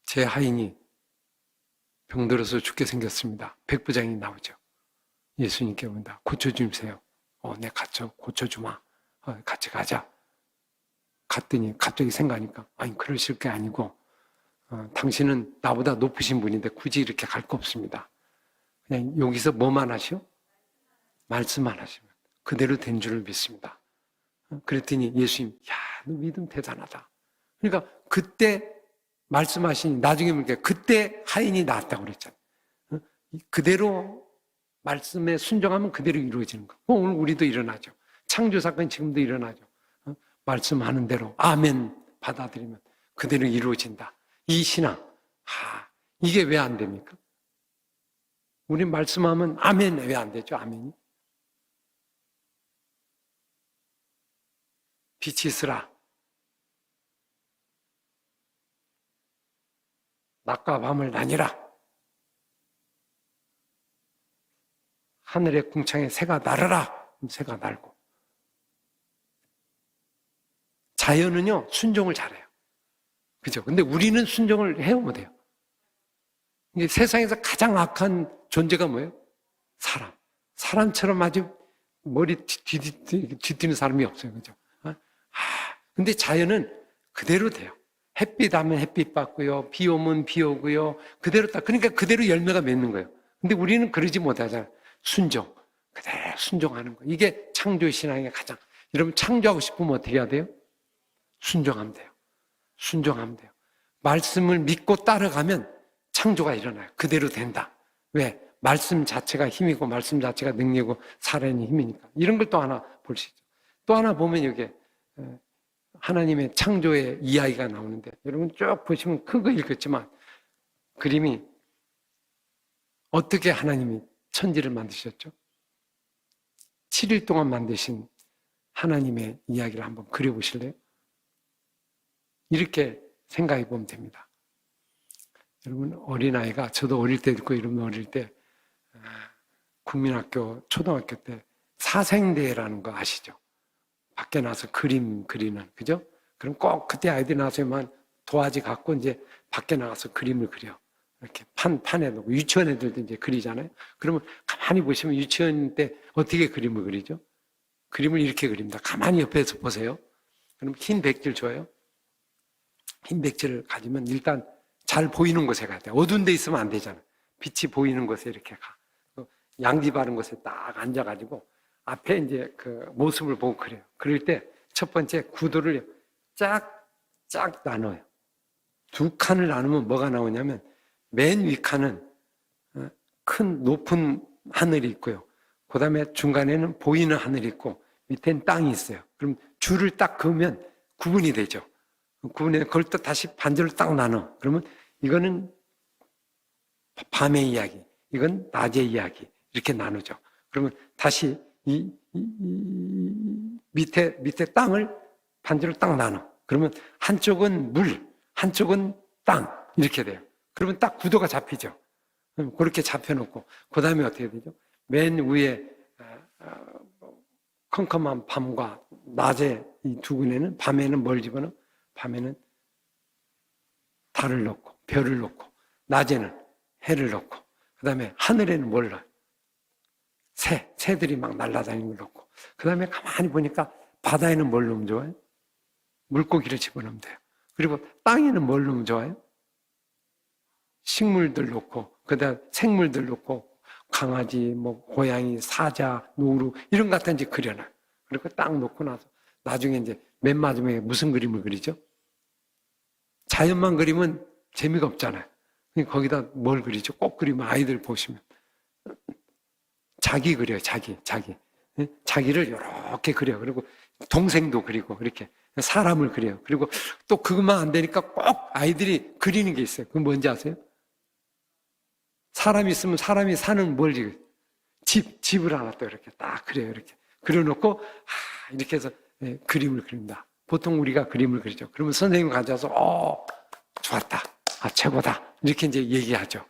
제 하인이 병들어서 죽게 생겼습니다. 백부장이 나오죠. 예수님께 본다. 고쳐주세요. 내 고쳐주마. 같이 가자. 갔더니 갑자기 생각하니까 아니 그러실 게 아니고 당신은 나보다 높으신 분인데 굳이 이렇게 갈 거 없습니다. 그냥 여기서 뭐만 하시오? 말씀만 하시면 그대로 된 줄을 믿습니다. 그랬더니 예수님, 야, 너 믿음 대단하다. 그러니까 그때 말씀하시니 나중에 보니까 그때 하인이 나았다고 그랬잖아요. 그대로 말씀에 순종하면 그대로 이루어지는 거. 오늘 우리도 일어나죠. 창조 사건 지금도 일어나죠. 말씀하는 대로 아멘 받아들이면 그대로 이루어진다. 이 신앙, 이게 왜 안 됩니까? 우리 말씀하면 아멘 왜 안 되죠? 아멘이. 빛이 있으라. 낮과 밤을 나뉘라. 하늘의 궁창에 새가 날아라. 새가 날고. 자연은요, 순종을 잘해요. 그죠? 근데 우리는 순종을 해요, 못해요? 이게 세상에서 가장 악한 존재가 뭐예요? 사람. 사람처럼 아주 머리 뒤뛰는 사람이 없어요. 그죠? 근데 자연은 그대로 돼요. 햇빛 하면 햇빛 받고요. 비 오면 비 오고요. 그대로 그러니까 그대로 열매가 맺는 거예요. 근데 우리는 그러지 못하잖아요. 순종. 그대로 순종하는 거예요. 이게 창조 신앙의 가장. 여러분 창조하고 싶으면 어떻게 해야 돼요? 순종하면 돼요. 순종하면 돼요. 말씀을 믿고 따라가면 창조가 일어나요. 그대로 된다. 왜? 말씀 자체가 힘이고 말씀 자체가 능력이고 살아있는 힘이니까. 이런 걸 또 하나 볼 수 있죠. 또 하나 보면 여기에 하나님의 창조의 이야기가 나오는데 여러분 쭉 보시면 큰 거 읽었지만 그림이 어떻게 하나님이 천지를 만드셨죠? 7일 동안 만드신 하나님의 이야기를 한번 그려보실래요? 이렇게 생각해 보면 됩니다. 여러분 어린아이가 저도 어릴 때 듣고 이러면 어릴 때 국민학교 초등학교 때 사생대회라는 거 아시죠? 밖에 나서 그림 그리는, 그죠? 그럼 꼭 그때 아이들이 나서만 도화지 갖고 이제 밖에 나가서 그림을 그려. 이렇게 판에 놓고 유치원 애들도 이제 그리잖아요. 그러면 가만히 보시면 유치원 때 어떻게 그림을 그리죠? 그림을 이렇게 그립니다. 가만히 옆에서 보세요. 그럼 흰 백질 줘요. 흰 백질을 가지면 일단 잘 보이는 곳에 가야 돼. 어두운 데 있으면 안 되잖아요. 빛이 보이는 곳에 이렇게 가. 양지 바른 곳에 딱 앉아가지고 앞에 이제 그 모습을 보고 그래요. 그럴 때 첫 번째 구도를 쫙 나눠요. 두 칸을 나누면 뭐가 나오냐면 맨 위 칸은 큰 높은 하늘이 있고요. 그 다음에 중간에는 보이는 하늘이 있고 밑에는 땅이 있어요. 그럼 줄을 딱 그으면 구분이 되죠. 구분해 그걸 또 다시 반절로 딱 나눠. 그러면 이거는 밤의 이야기, 이건 낮의 이야기 이렇게 나누죠. 그러면 다시 이 밑에 땅을 반절로 딱 나눠. 그러면 한쪽은 물, 한쪽은 땅 이렇게 돼요. 그러면 딱 구도가 잡히죠. 그렇게 잡혀놓고 그 다음에 어떻게 되죠? 맨 위에 컴컴한 밤과 낮에 이 두 군에는 밤에는 뭘 집어넣어? 밤에는 달을 넣고 별을 넣고 낮에는 해를 넣고 그 다음에 하늘에는 뭘 넣어요? 새들이 막 날아다니는 걸 넣고 그 다음에 가만히 보니까 바다에는 뭘 넣으면 좋아요? 물고기를 집어넣으면 돼요. 그리고 땅에는 뭘 넣으면 좋아요? 식물들 넣고 그 다음에 생물들 넣고 강아지, 고양이, 사자, 노루 이런 것 같은 이제 그려놔요. 그리고 딱 놓고 나서 나중에 이제 맨 마지막에 무슨 그림을 그리죠? 자연만 그리면 재미가 없잖아요. 거기다 뭘 그리죠? 꼭 그리면 아이들 보시면 자기 그려요. 자기. 자기를 이렇게 그려요. 그리고 동생도 그리고 이렇게 사람을 그려요. 그리고 또 그것만 안 되니까 꼭 아이들이 그리는 게 있어요. 그건 뭔지 아세요? 사람이 있으면 사람이 사는 뭘 집을 하나 또 이렇게 딱 그려요. 이렇게 그려놓고 이렇게 해서 그림을 그린다. 보통 우리가 그림을 그리죠. 그러면 선생님 가져와서 좋았다. 최고다. 이렇게 이제 얘기하죠.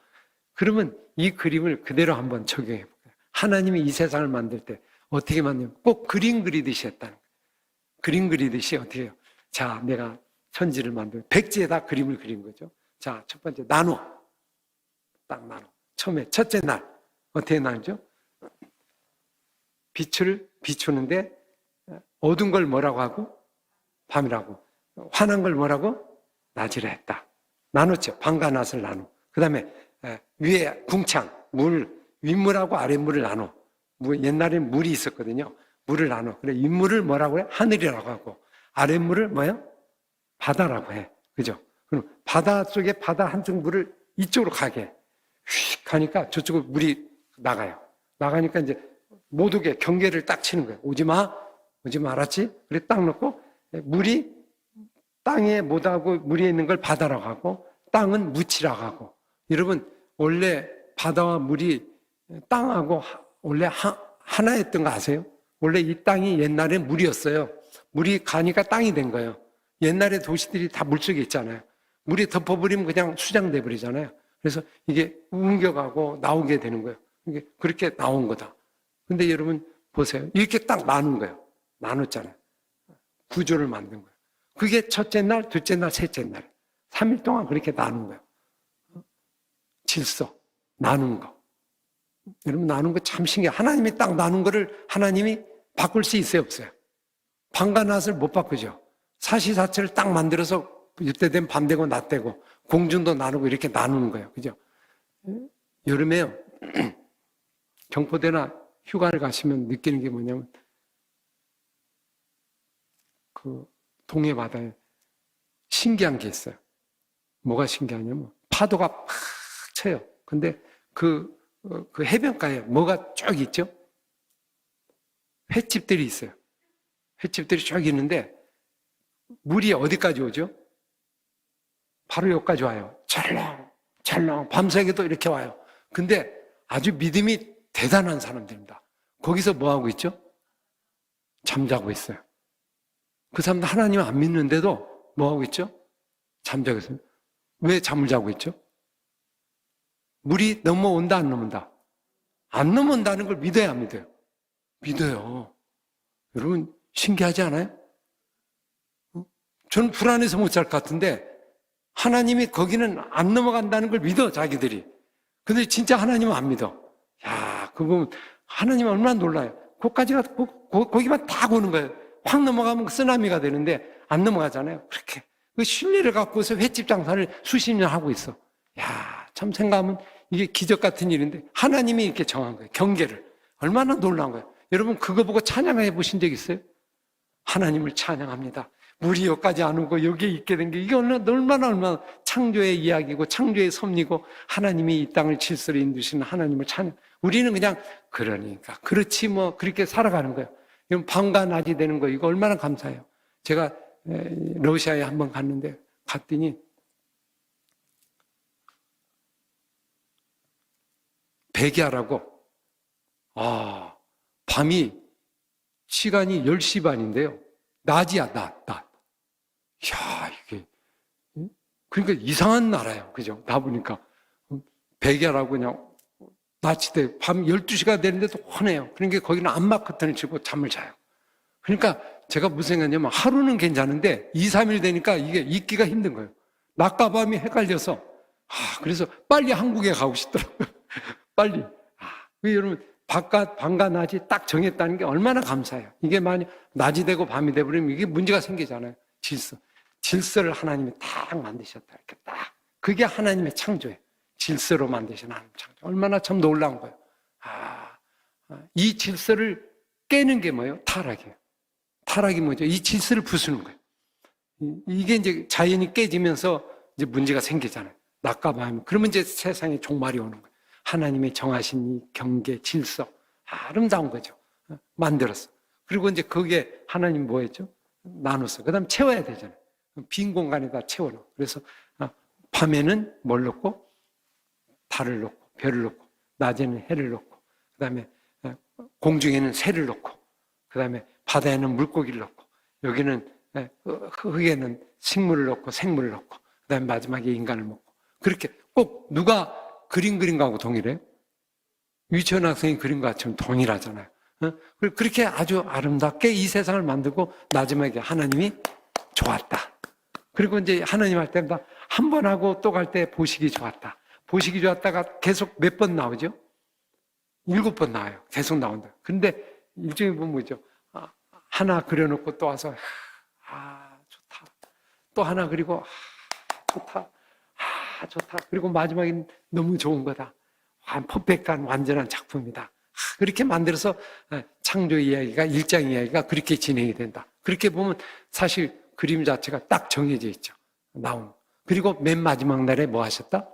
그러면 이 그림을 그대로 한번 적용해 볼게요. 하나님이 이 세상을 만들 때 어떻게 만들면 꼭 그림 그리듯이 했다는 거예요. 그림 그리듯이 어떻게 해요? 자, 내가 천지를 만들고 백지에다 그림을 그린 거죠. 자, 첫 번째 나눠. 딱 나눠. 처음에 첫째 날 어떻게 나누죠? 빛을 비추는데 어두운 걸 뭐라고 하고? 밤이라고. 환한 걸 뭐라고? 낮이라 했다. 나눴죠. 밤과 낮을 나누. 그 다음에 위에 궁창, 물, 윗물하고 아랫물을 나눠. 옛날에는 물이 있었거든요. 물을 나눠. 그래, 윗물을 뭐라고 해? 하늘이라고 하고, 아랫물을 뭐야? 바다라고 해. 그죠? 그럼 바다 속에 바다 한쪽 물을 이쪽으로 가게 해. 휙 가니까 저쪽으로 물이 나가요. 나가니까 이제 못 오게 경계를 딱 치는 거예요. 오지 마. 오지 말았지? 그래, 딱 놓고 물이 땅에 못하고 물이 있는 걸 바다라고 하고, 땅은 무치라고 하고. 여러분, 원래 바다와 물이 땅하고 원래 하나였던 거 아세요? 원래 이 땅이 옛날에 물이었어요. 물이 가니까 땅이 된 거예요. 옛날에 도시들이 다 물속에 있잖아요. 물이 덮어버리면 그냥 수장돼 버리잖아요. 그래서 이게 옮겨가고 나오게 되는 거예요. 이게 그렇게 나온 거다. 근데 여러분 보세요. 이렇게 딱 나눈 거예요. 나눴잖아요. 구조를 만든 거예요. 그게 첫째 날, 둘째 날, 셋째 날. 3일 동안 그렇게 나눈 거예요. 질서, 나눈 거. 여러분 나눈 거 참 신기해요. 하나님이 딱 나눈 거를 하나님이 바꿀 수 있어요, 없어요? 밤과 낮을 못 바꾸죠. 사시사철을 딱 만들어서 이때 되면 밤 되고 낮 되고 공중도 나누고 이렇게 나누는 거예요. 그죠? 여름에요. 경포대나 휴가를 가시면 느끼는 게 뭐냐면 그 동해 바다에 신기한 게 있어요. 뭐가 신기하냐면 파도가 팍 쳐요. 근데 그 해변가에 뭐가 쭉 있죠? 횟집들이 있어요. 횟집들이 쭉 있는데 물이 어디까지 오죠? 바로 여기까지 와요. 찰렁 밤새게도 이렇게 와요. 근데 아주 믿음이 대단한 사람들입니다. 거기서 뭐하고 있죠? 잠자고 있어요. 그 사람들 하나님 안 믿는데도 뭐하고 있죠? 잠자고 있어요. 왜 잠을 자고 있죠? 물이 넘어온다 안 넘어온다? 안 넘어온다는 걸 믿어야 안 믿어요? 믿어요. 여러분 신기하지 않아요? 저는 불안해서 못 잘 것 같은데 하나님이 거기는 안 넘어간다는 걸 믿어 자기들이. 근데 진짜 하나님은 안 믿어. 야, 그거 하나님은 얼마나 놀라요. 거기까지가 거기만 다 오는 거예요. 확 넘어가면 쓰나미가 되는데 안 넘어가잖아요. 그렇게 그 신뢰를 갖고서 횟집 장사를 수십 년 하고 있어. 야, 참 생각하면 이게 기적 같은 일인데 하나님이 이렇게 정한 거예요. 경계를. 얼마나 놀라운 거예요. 여러분 그거 보고 찬양해 보신 적 있어요? 하나님을 찬양합니다. 물이 여기까지 안 오고 여기에 있게 된 게 이게 얼마나 창조의 이야기고 창조의 섭리고 하나님이 이 땅을 질서로 인도시는 하나님을 찬양. 우리는 그냥 그러니까 그렇지 뭐 그렇게 살아가는 거예요. 이건 밤과 낮이 되는 거 이거 얼마나 감사해요. 제가 러시아에 한번 갔는데 갔더니 백야라고 밤이 시간이 10시 반인데요. 낮이야, 낮. 야, 이게. 그러니까 이상한 나라예요. 그죠? 다 보니까. 백야라고 그냥 낮이 돼. 밤 12시가 되는데도 환해요. 그러니까 거기는 암막 커튼을 치고 잠을 자요. 그러니까 제가 무슨 생각이냐면 하루는 괜찮은데 2, 3일 되니까 이게 있기가 힘든 거예요. 낮과 밤이 헷갈려서. 그래서 빨리 한국에 가고 싶더라고요. 빨리. 여러분. 밤과 낮이 딱 정했다는 게 얼마나 감사해요. 이게 만약 낮이 되고 밤이 되버리면 이게 문제가 생기잖아요. 질서를 하나님이 딱 만드셨다. 이렇게 딱. 그게 하나님의 창조예요. 질서로 만드신 하나님 창조. 얼마나 참 놀라운 거예요. 이 질서를 깨는 게 뭐예요? 타락이에요. 타락이 뭐죠? 이 질서를 부수는 거예요. 이게 이제 자연이 깨지면서 이제 문제가 생기잖아요. 낮과 밤. 그러면 이제 세상에 종말이 오는 거예요. 하나님의 정하신 이 경계, 질서. 아름다운 거죠. 만들었어. 그리고 이제 거기에 하나님 뭐 했죠? 나눴어. 그 다음 채워야 되잖아요. 빈 공간에다 채워놓고. 그래서 밤에는 뭘 넣고? 달을 넣고, 별을 넣고, 낮에는 해를 넣고, 그 다음에 공중에는 새를 넣고, 그 다음에 바다에는 물고기를 넣고, 여기는 흙에는 식물을 넣고, 생물을 넣고, 그 다음에 마지막에 인간을 먹고. 그렇게 꼭 누가 그림 그린 거하고 동일해요? 유치원 학생이 그린 것처럼 동일하잖아요. 그렇게 아주 아름답게 이 세상을 만들고 마지막에 하나님이 좋았다. 그리고 이제 하나님 할 때마다 한 번 하고 또 갈 때 보시기 좋았다. 보시기 좋았다가 계속 몇 번 나오죠? 7번 나와요. 계속 나온다. 근데 일종의 보면 뭐죠? 하나 그려놓고 또 와서 좋다. 또 하나 그리고 좋다. 좋다. 그리고 마지막엔 너무 좋은 거다. 퍼펙트한 완전한 작품이다. 그렇게 만들어서 창조 이야기가 1장 이야기가 그렇게 진행이 된다. 그렇게 보면 사실 그림 자체가 딱 정해져 있죠. 나오는. 그리고 맨 마지막 날에 뭐 하셨다?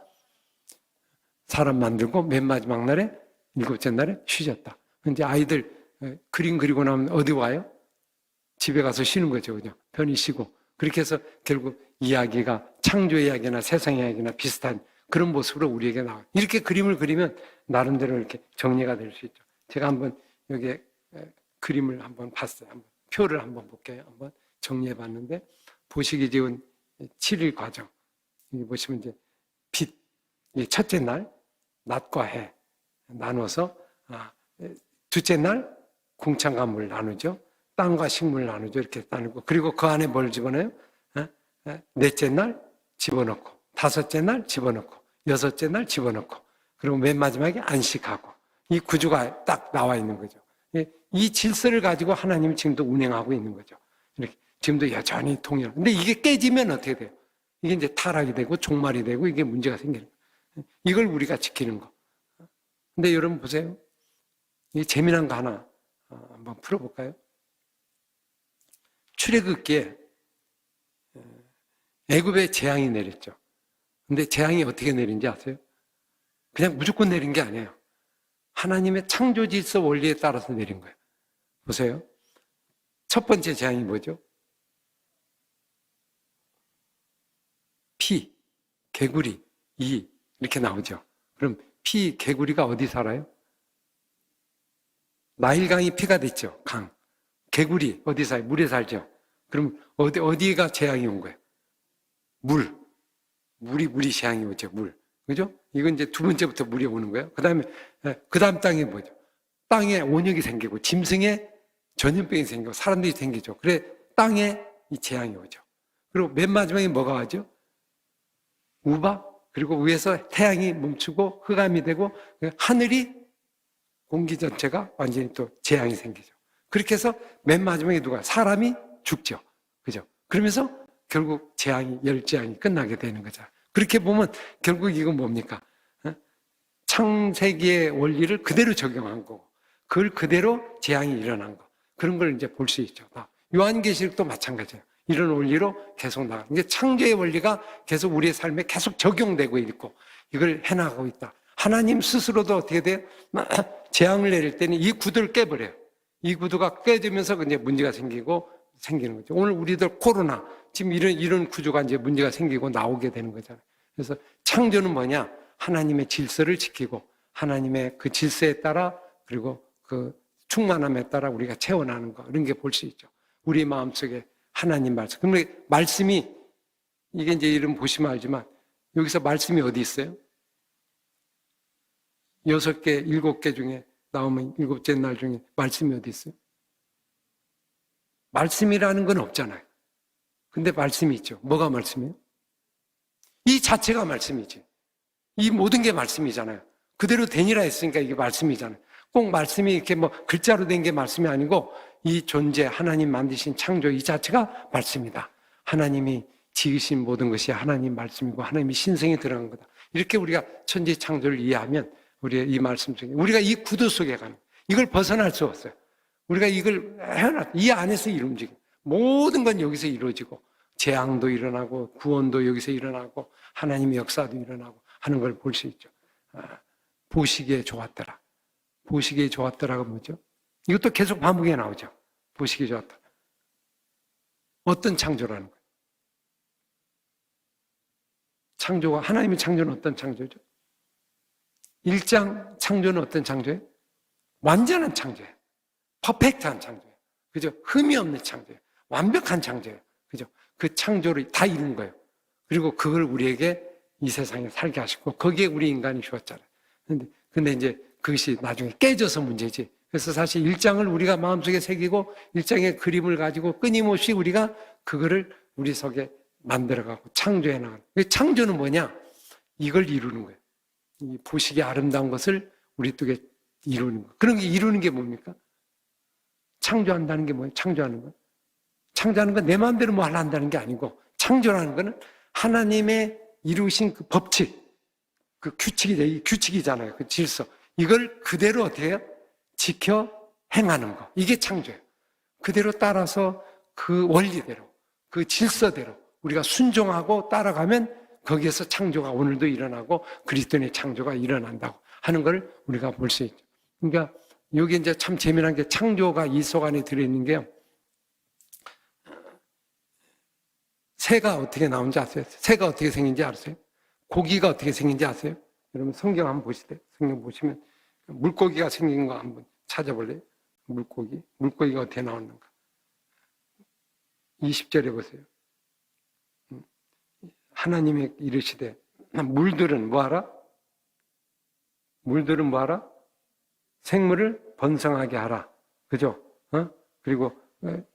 사람 만들고 맨 마지막 날에 7째 날에 쉬셨다. 이제 아이들 그림 그리고 나면 어디 와요? 집에 가서 쉬는 거죠. 그죠? 편히 쉬고. 그렇게 해서 결국 이야기가 창조 이야기나 세상 이야기나 비슷한 그런 모습으로 우리에게 나와요. 이렇게 그림을 그리면 나름대로 이렇게 정리가 될 수 있죠. 제가 한번 여기에 그림을 한번 봤어요. 한번 표를 한번 볼게요. 한번 정리해 봤는데 보시기 좋은 7일 과정. 여기 보시면 이제 빛, 첫째 날 낮과 해 나눠서 둘째 날 궁창과 물 나누죠. 땅과 식물 나누죠. 이렇게 나누고 그리고 그 안에 뭘 집어넣어요? 넷째 날 집어넣고 다섯째 날 집어넣고 여섯째 날 집어넣고 그리고 맨 마지막에 안식하고 이 구조가 딱 나와 있는 거죠. 이 질서를 가지고 하나님이 지금도 운행하고 있는 거죠. 이렇게 지금도 여전히 통일. 근데 이게 깨지면 어떻게 돼요? 이게 이제 타락이 되고 종말이 되고 이게 문제가 생기는 거예요. 이걸 우리가 지키는 거. 근데 여러분 보세요. 이 재미난 거 하나 한번 풀어볼까요? 출애굽기에 애굽에 재앙이 내렸죠. 근데 재앙이 어떻게 내린지 아세요? 그냥 무조건 내린 게 아니에요. 하나님의 창조 질서 원리에 따라서 내린 거예요. 보세요. 첫 번째 재앙이 뭐죠? 피, 개구리, 이 이렇게 나오죠. 그럼 피, 개구리가 어디 살아요? 나일강이 피가 됐죠. 강. 개구리 어디 살아요? 물에 살죠. 그럼 어디가 재앙이 온 거예요? 물이 재앙이 오죠. 물. 그죠? 이건 이제 두 번째부터 물이 오는 거예요. 그 다음 땅에 뭐죠? 땅에 온역이 생기고, 짐승에 전염병이 생기고, 사람들이 생기죠. 그래, 땅에 이 재앙이 오죠. 그리고 맨 마지막에 뭐가 와죠? 우박, 그리고 위에서 태양이 멈추고, 흑암이 되고, 하늘이, 공기 전체가 완전히 또 재앙이 생기죠. 그렇게 해서 맨 마지막에 누가? 사람이 죽죠. 그죠? 그러면서 결국 열재앙이 끝나게 되는 거죠. 그렇게 보면 결국 이건 뭡니까? 창세기의 원리를 그대로 적용한 거고, 그걸 그대로 재앙이 일어난 거. 그런 걸 이제 볼 수 있죠. 요한계시록도 마찬가지예요. 이런 원리로 계속 나가. 이제 창조의 원리가 계속 우리의 삶에 계속 적용되고 있고, 이걸 해나가고 있다. 하나님 스스로도 어떻게 돼요? 재앙을 내릴 때는 이 구도를 깨버려요. 이 구도가 깨지면서 이제 문제가 생기는 거죠. 오늘 우리들 코로나, 지금 이런 구조가 이제 문제가 생기고 나오게 되는 거잖아요. 그래서 창조는 뭐냐? 하나님의 질서를 지키고, 하나님의 그 질서에 따라, 그리고 그 충만함에 따라 우리가 채워나가는 거, 이런 게 볼 수 있죠. 우리 마음속에 하나님 말씀. 그런데 말씀이, 이게 이제 이름 보시면 알지만, 여기서 말씀이 어디 있어요? 6개, 7개 중에 나오면 7째 날 중에 말씀이 어디 있어요? 말씀이라는 건 없잖아요. 근데 말씀이 있죠. 뭐가 말씀이에요? 이 자체가 말씀이지. 이 모든 게 말씀이잖아요. 그대로 되니라 했으니까 이게 말씀이잖아요. 꼭 말씀이 이렇게 뭐 글자로 된 게 말씀이 아니고 이 존재, 하나님 만드신 창조 이 자체가 말씀이다. 하나님이 지으신 모든 것이 하나님 말씀이고 하나님이 신성에 들어간 거다. 이렇게 우리가 천지 창조를 이해하면 우리의 이 말씀 속에 우리가 이 구도 속에 가는 이걸 벗어날 수 없어요. 우리가 이걸 해놨, 이 안에서 움직여. 모든 건 여기서 이루어지고, 재앙도 일어나고, 구원도 여기서 일어나고, 하나님의 역사도 일어나고 하는 걸 볼 수 있죠. 보시기에 좋았더라. 보시기에 좋았더라가 뭐죠? 이것도 계속 반복해 나오죠. 보시기에 좋았다. 어떤 창조라는 거예요? 창조가, 하나님의 창조는 어떤 창조죠? 1장 창조는 어떤 창조예요? 완전한 창조예요. 퍼펙트한 창조예요. 그죠? 흠이 없는 창조예요. 완벽한 창조예요. 그죠? 그 창조를 다 이룬 거예요. 그리고 그걸 우리에게 이 세상에 살게 하시고, 거기에 우리 인간이 주었잖아요. 근데 이제 그것이 나중에 깨져서 문제지. 그래서 사실 1장을 우리가 마음속에 새기고 1장의 그림을 가지고 끊임없이 우리가 그거를 우리 속에 만들어가고 창조해 나가는. 창조는 뭐냐? 이걸 이루는 거예요. 이 보시기 아름다운 것을 우리 쪽에 이루는 거. 그런 게 이루는 게 뭡니까? 창조한다는 게 뭐예요? 창조하는 거. 창조하는 건 내 마음대로 뭐 하려 한다는 게 아니고, 창조라는 거는 하나님의 이루신 그 법칙, 그 규칙이잖아요. 그 질서. 이걸 그대로 어떻게 해요? 지켜 행하는 거. 이게 창조예요. 그대로 따라서 그 원리대로, 그 질서대로 우리가 순종하고 따라가면 거기에서 창조가 오늘도 일어나고 그리스도의 창조가 일어난다고 하는 걸 우리가 볼 수 있죠. 그러니까 여기 이제 참 재미난 게 창조가 이 속 안에 들어있는 게요. 새가 어떻게 나온지 아세요? 새가 어떻게 생긴지 아세요? 고기가 어떻게 생긴지 아세요? 여러분 성경 한번 보시세요. 성경 보시면 물고기가 생긴 거 한번 찾아볼래요? 물고기가 어떻게 나오는가? 20절에 보세요. 하나님이 이르시되 물들은 뭐하라? 물들은 뭐하라? 생물을 번성하게 하라. 그죠? 그리고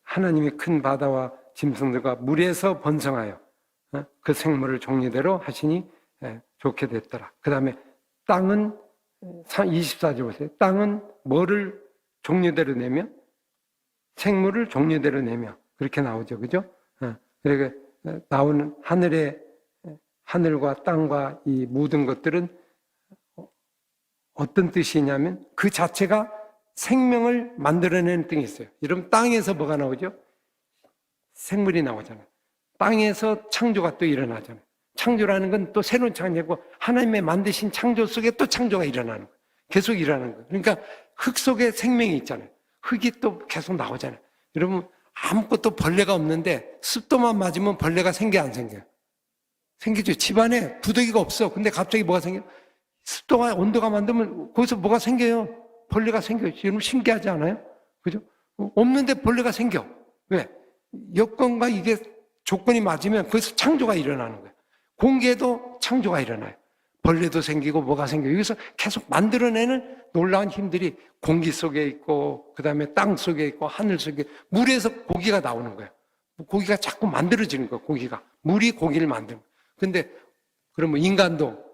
하나님이 큰 바다와 짐승들과 물에서 번성하여 그 생물을 종류대로 하시니 좋게 됐더라. 그 다음에 땅은 24절 보세요. 땅은 뭐를 종류대로 내며? 생물을 종류대로 내며. 그렇게 나오죠. 그죠? 그러니까 나오는 하늘과 땅과 이 모든 것들은 어떤 뜻이냐면 그 자체가 생명을 만들어내는 뜻이 있어요. 여러분 땅에서 뭐가 나오죠? 생물이 나오잖아요. 땅에서 창조가 또 일어나잖아요. 창조라는 건 또 새로운 창조고 하나님의 만드신 창조 속에 또 창조가 일어나는 거예요. 계속 일어나는 거예요. 그러니까 흙 속에 생명이 있잖아요. 흙이 또 계속 나오잖아요. 여러분 아무것도 벌레가 없는데 습도만 맞으면 벌레가 생겨 안 생겨요? 생기죠. 집안에 부더기가 없어. 근데 갑자기 뭐가 생겨? 습도가 온도가 만들면 거기서 뭐가 생겨요? 벌레가 생겨요. 여러분 신기하지 않아요? 그죠? 없는데 벌레가 생겨. 왜? 여건과 이게 조건이 맞으면 거기서 창조가 일어나는 거예요. 공기에도 창조가 일어나요. 벌레도 생기고 뭐가 생겨요. 여기서 계속 만들어내는 놀라운 힘들이 공기 속에 있고 그 다음에 땅 속에 있고 하늘 속에 물에서 고기가 나오는 거예요. 고기가 자꾸 만들어지는 거예요. 고기가. 물이 고기를 만드는 거예요. 근데 그러면 인간도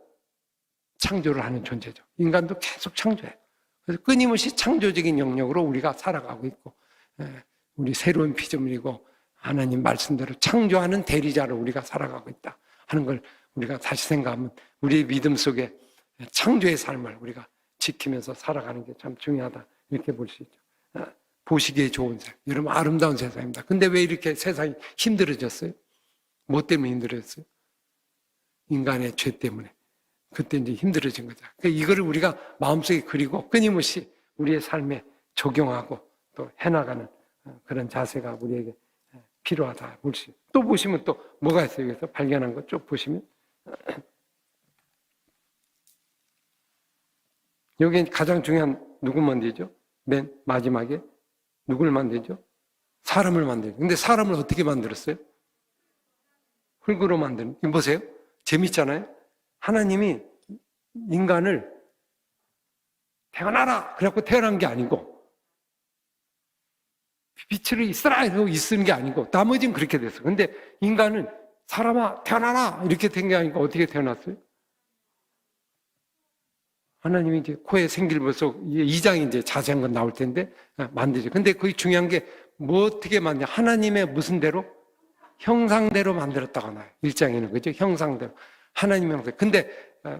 창조를 하는 존재죠. 인간도 계속 창조해요. 그래서 끊임없이 창조적인 영역으로 우리가 살아가고 있고 우리 새로운 피조물이고 하나님 말씀대로 창조하는 대리자로 우리가 살아가고 있다 하는 걸 우리가 다시 생각하면 우리의 믿음 속에 창조의 삶을 우리가 지키면서 살아가는 게 참 중요하다 이렇게 볼 수 있죠. 보시기에 좋은 세상, 여러분 아름다운 세상입니다. 근데 왜 이렇게 세상이 힘들어졌어요? 뭐 때문에 힘들어졌어요? 인간의 죄 때문에. 그때 이제 힘들어진 거죠. 그러니까 이거를 우리가 마음속에 그리고 끊임없이 우리의 삶에 적용하고 또 해나가는 그런 자세가 우리에게 필요하다 볼 수 있어요. 또 보시면 또 뭐가 있어요? 여기서 발견한 거 쭉 보시면 여기 가장 중요한 누구 만들죠? 맨 마지막에 누구를 만들죠? 사람을 만들죠. 근데 사람을 어떻게 만들었어요? 흙으로 만드는. 이거 보세요. 재밌잖아요. 하나님이 인간을 태어나라 그래갖고 태어난 게 아니고 빛을 있어라 이러고 있는 게 아니고 나머지는 그렇게 됐어요. 근데 인간은 사람아 태어나라 이렇게 된 게 아니고 어떻게 태어났어요? 하나님이 이제 코에 생기를 벌써 2장이 이제 자세한 건 나올 텐데 만들죠. 근데 그게 중요한 게 뭐 어떻게 만드냐? 하나님의 무슨 대로? 형상대로 만들었다고 나와요. 1장에는 그죠? 형상대로. 하나님의 형상. 근데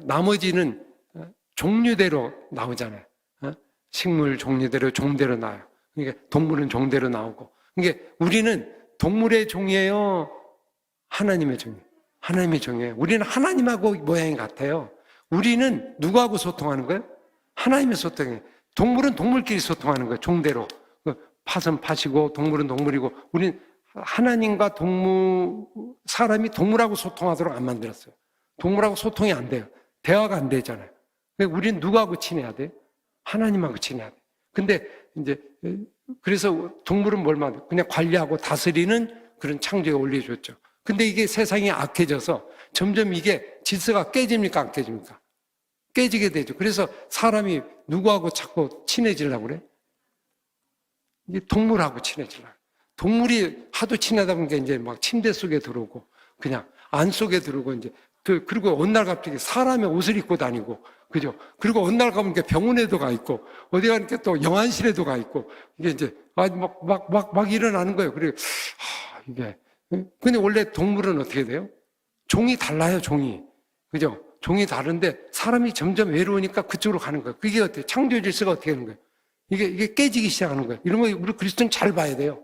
나머지는 종류대로 나오잖아요. 식물 종류대로 종대로 나와요. 그러니까 동물은 종대로 나오고. 그러니까 우리는 동물의 종이에요? 하나님의 종이에요? 하나님의 종이에요. 우리는 하나님하고 모양이 같아요. 우리는 누구하고 소통하는 거예요? 하나님의 소통이에요. 동물은 동물끼리 소통하는 거예요. 종대로. 팥은 팥이고 동물은 동물이고, 우리는 하나님과 사람이 동물하고 소통하도록 안 만들었어요. 동물하고 소통이 안 돼요. 대화가 안 되잖아요. 우리는 누구하고 친해야 돼요? 하나님하고 친해야 돼요. 근데 이제 그래서 동물은 뭘 만들어요? 그냥 관리하고 다스리는 그런 창조에 올려줬죠. 근데 이게 세상이 악해져서 점점 이게 질서가 깨집니까? 안 깨집니까? 깨지게 되죠. 그래서 사람이 누구하고 자꾸 친해지려고 그래? 이게 동물하고 친해지려고. 동물이 하도 친하다 보니까 이제 막 침대 속에 들어오고, 그냥 안 속에 들어오고, 이제, 그리고 어느 날 갑자기 사람의 옷을 입고 다니고, 그죠? 그리고 어느 날 가보니까 병원에도 가 있고, 어디 가니까 또 영안실에도 가 있고, 이게 이제, 막 일어나는 거예요. 그리고, 이게. 근데 원래 동물은 어떻게 돼요? 종이 달라요, 종이. 그죠? 종이 다른데 사람이 점점 외로우니까 그쪽으로 가는 거예요. 그게 어때요? 창조 질서가 어떻게 되는 거예요? 이게 깨지기 시작하는 거예요. 이런 거 우리 그리스도는 잘 봐야 돼요.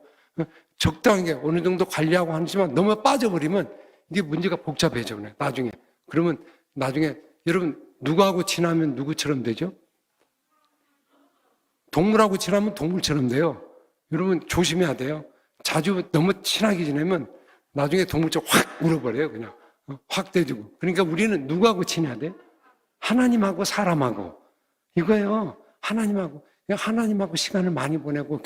적당하게 어느 정도 관리하고 하지만 너무 빠져버리면 이게 문제가 복잡해져. 나중에. 그러면 나중에 여러분 누구하고 친하면 누구처럼 되죠? 동물하고 친하면 동물처럼 돼요. 여러분 조심해야 돼요. 자주 너무 친하게 지내면 나중에 동물처럼 확 물어버려요. 그냥 확 떼주고. 그러니까 우리는 누구하고 친해야 돼? 하나님하고 사람하고. 이거예요. 하나님하고 시간을 많이 보내고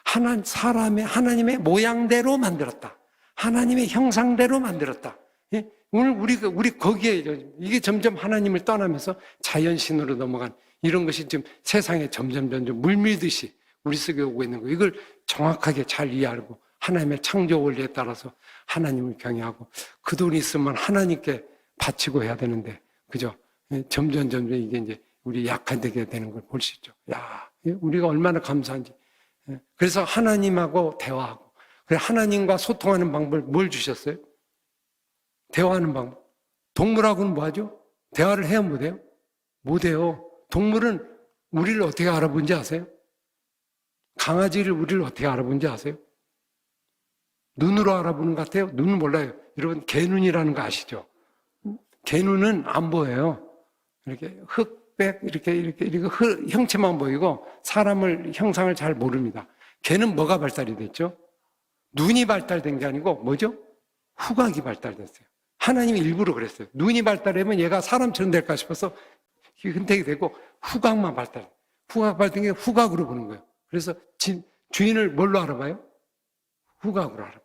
하나님의 모양대로 만들었다. 하나님의 형상대로 만들었다. 예? 오늘 우리 거기에 이게 점점 하나님을 떠나면서 자연신으로 넘어간 이런 것이 지금 세상에 점점 물밀듯이 우리 속에 오고 있는 거. 이걸 정확하게 잘 이해하고 하나님의 창조 원리에 따라서 하나님을 경외하고 그 돈이 있으면 하나님께 바치고 해야 되는데, 그죠? 점점 이게 이제 우리 약화되게 되는 걸 볼 수 있죠. 야, 우리가 얼마나 감사한지. 그래서 하나님하고 대화하고, 그래 하나님과 소통하는 방법을 뭘 주셨어요? 대화하는 방법. 동물하고는 뭐 하죠? 대화를 해야 못해요? 못해요. 동물은 우리를 어떻게 알아본지 아세요? 강아지를 우리를 어떻게 알아본지 아세요? 눈으로 알아보는 것 같아요? 눈은 몰라요. 여러분 개눈이라는 거 아시죠? 개눈은 안 보여요. 이렇게 흑백 이렇게 형체만 보이고 사람을 형상을 잘 모릅니다. 개는 뭐가 발달이 됐죠? 눈이 발달된 게 아니고 뭐죠? 후각이 발달됐어요. 하나님이 일부러 그랬어요. 눈이 발달하면 얘가 사람처럼 될까 싶어서 흔적이 되고 후각 발달된 게 후각으로 보는 거예요. 그래서 주인을 뭘로 알아봐요? 후각으로 알아봐요.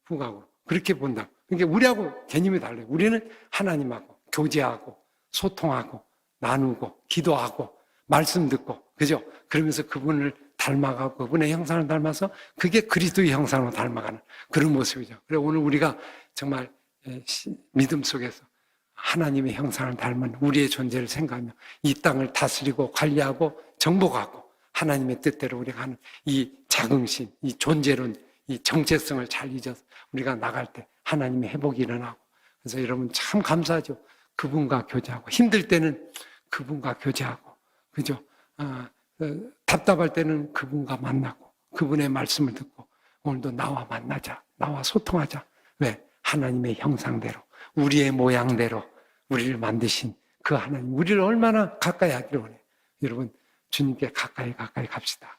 후각으로. 그렇게 본다. 그러니까 우리하고 개념이 달라요. 우리는 하나님하고 교제하고 소통하고 나누고 기도하고 말씀 듣고, 그죠? 그러면서 그분을 닮아가고 그분의 형상을 닮아서 그게 그리스도의 형상으로 닮아가는 그런 모습이죠. 그래서 오늘 우리가 정말 믿음 속에서 하나님의 형상을 닮은 우리의 존재를 생각하며 이 땅을 다스리고 관리하고 정복하고 하나님의 뜻대로 우리가 하는 이 자긍심, 이 존재론, 이 정체성을 잘 잊어서 우리가 나갈 때 하나님의 회복이 일어나고, 그래서 여러분 참 감사하죠. 그분과 교제하고, 힘들 때는 그분과 교제하고, 그죠? 답답할 때는 그분과 만나고 그분의 말씀을 듣고 오늘도 나와 만나자, 나와 소통하자. 왜? 하나님의 형상대로, 우리의 모양대로 우리를 만드신 그 하나님, 우리를 얼마나 가까이 하기를 원해요. 여러분 주님께 가까이 갑시다.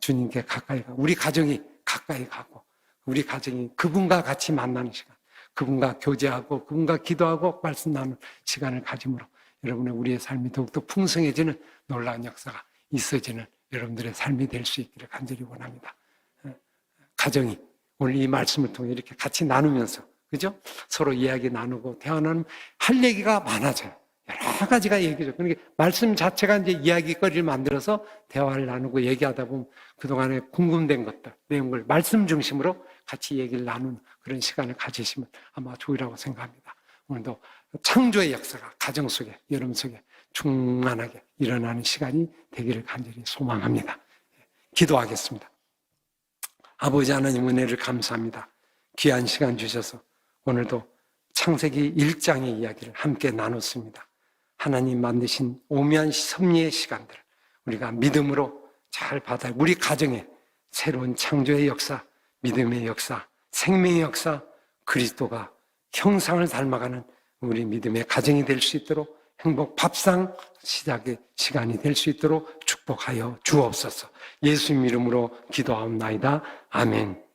주님께 가까이 가고 우리 가정이 가까이 가고 우리 가정이 그분과 같이 만나는 시간, 그분과 교제하고 그분과 기도하고 말씀 나누는 시간을 가짐으로 여러분의 우리의 삶이 더욱더 풍성해지는 놀라운 역사가 있어지는 여러분들의 삶이 될 수 있기를 간절히 원합니다. 가정이 오늘 이 말씀을 통해 이렇게 같이 나누면서, 그죠? 서로 이야기 나누고 대화 나누면 할 얘기가 많아져요. 여러 가지가 얘기죠. 그러니까 말씀 자체가 이제 이야기거리를 만들어서 대화를 나누고 얘기하다 보면 그동안에 궁금된 것들, 내용을 말씀 중심으로 같이 얘기를 나누는 그런 시간을 가지시면 아마 좋으리라고 생각합니다. 오늘도 창조의 역사가 가정 속에, 여러분 속에 충만하게 일어나는 시간이 되기를 간절히 소망합니다. 기도하겠습니다. 아버지 하나님 은혜를 감사합니다. 귀한 시간 주셔서 오늘도 창세기 1장의 이야기를 함께 나눴습니다. 하나님 만드신 오묘한 섭리의 시간들을 우리가 믿음으로 잘 받아 우리 가정에, 새로운 창조의 역사, 믿음의 역사, 생명의 역사, 그리스도가 형상을 닮아가는 우리 믿음의 가정이 될 수 있도록 행복 밥상 시작의 시간이 될 수 있도록 축복하여 주옵소서. 예수님 이름으로 기도하옵나이다. 아멘.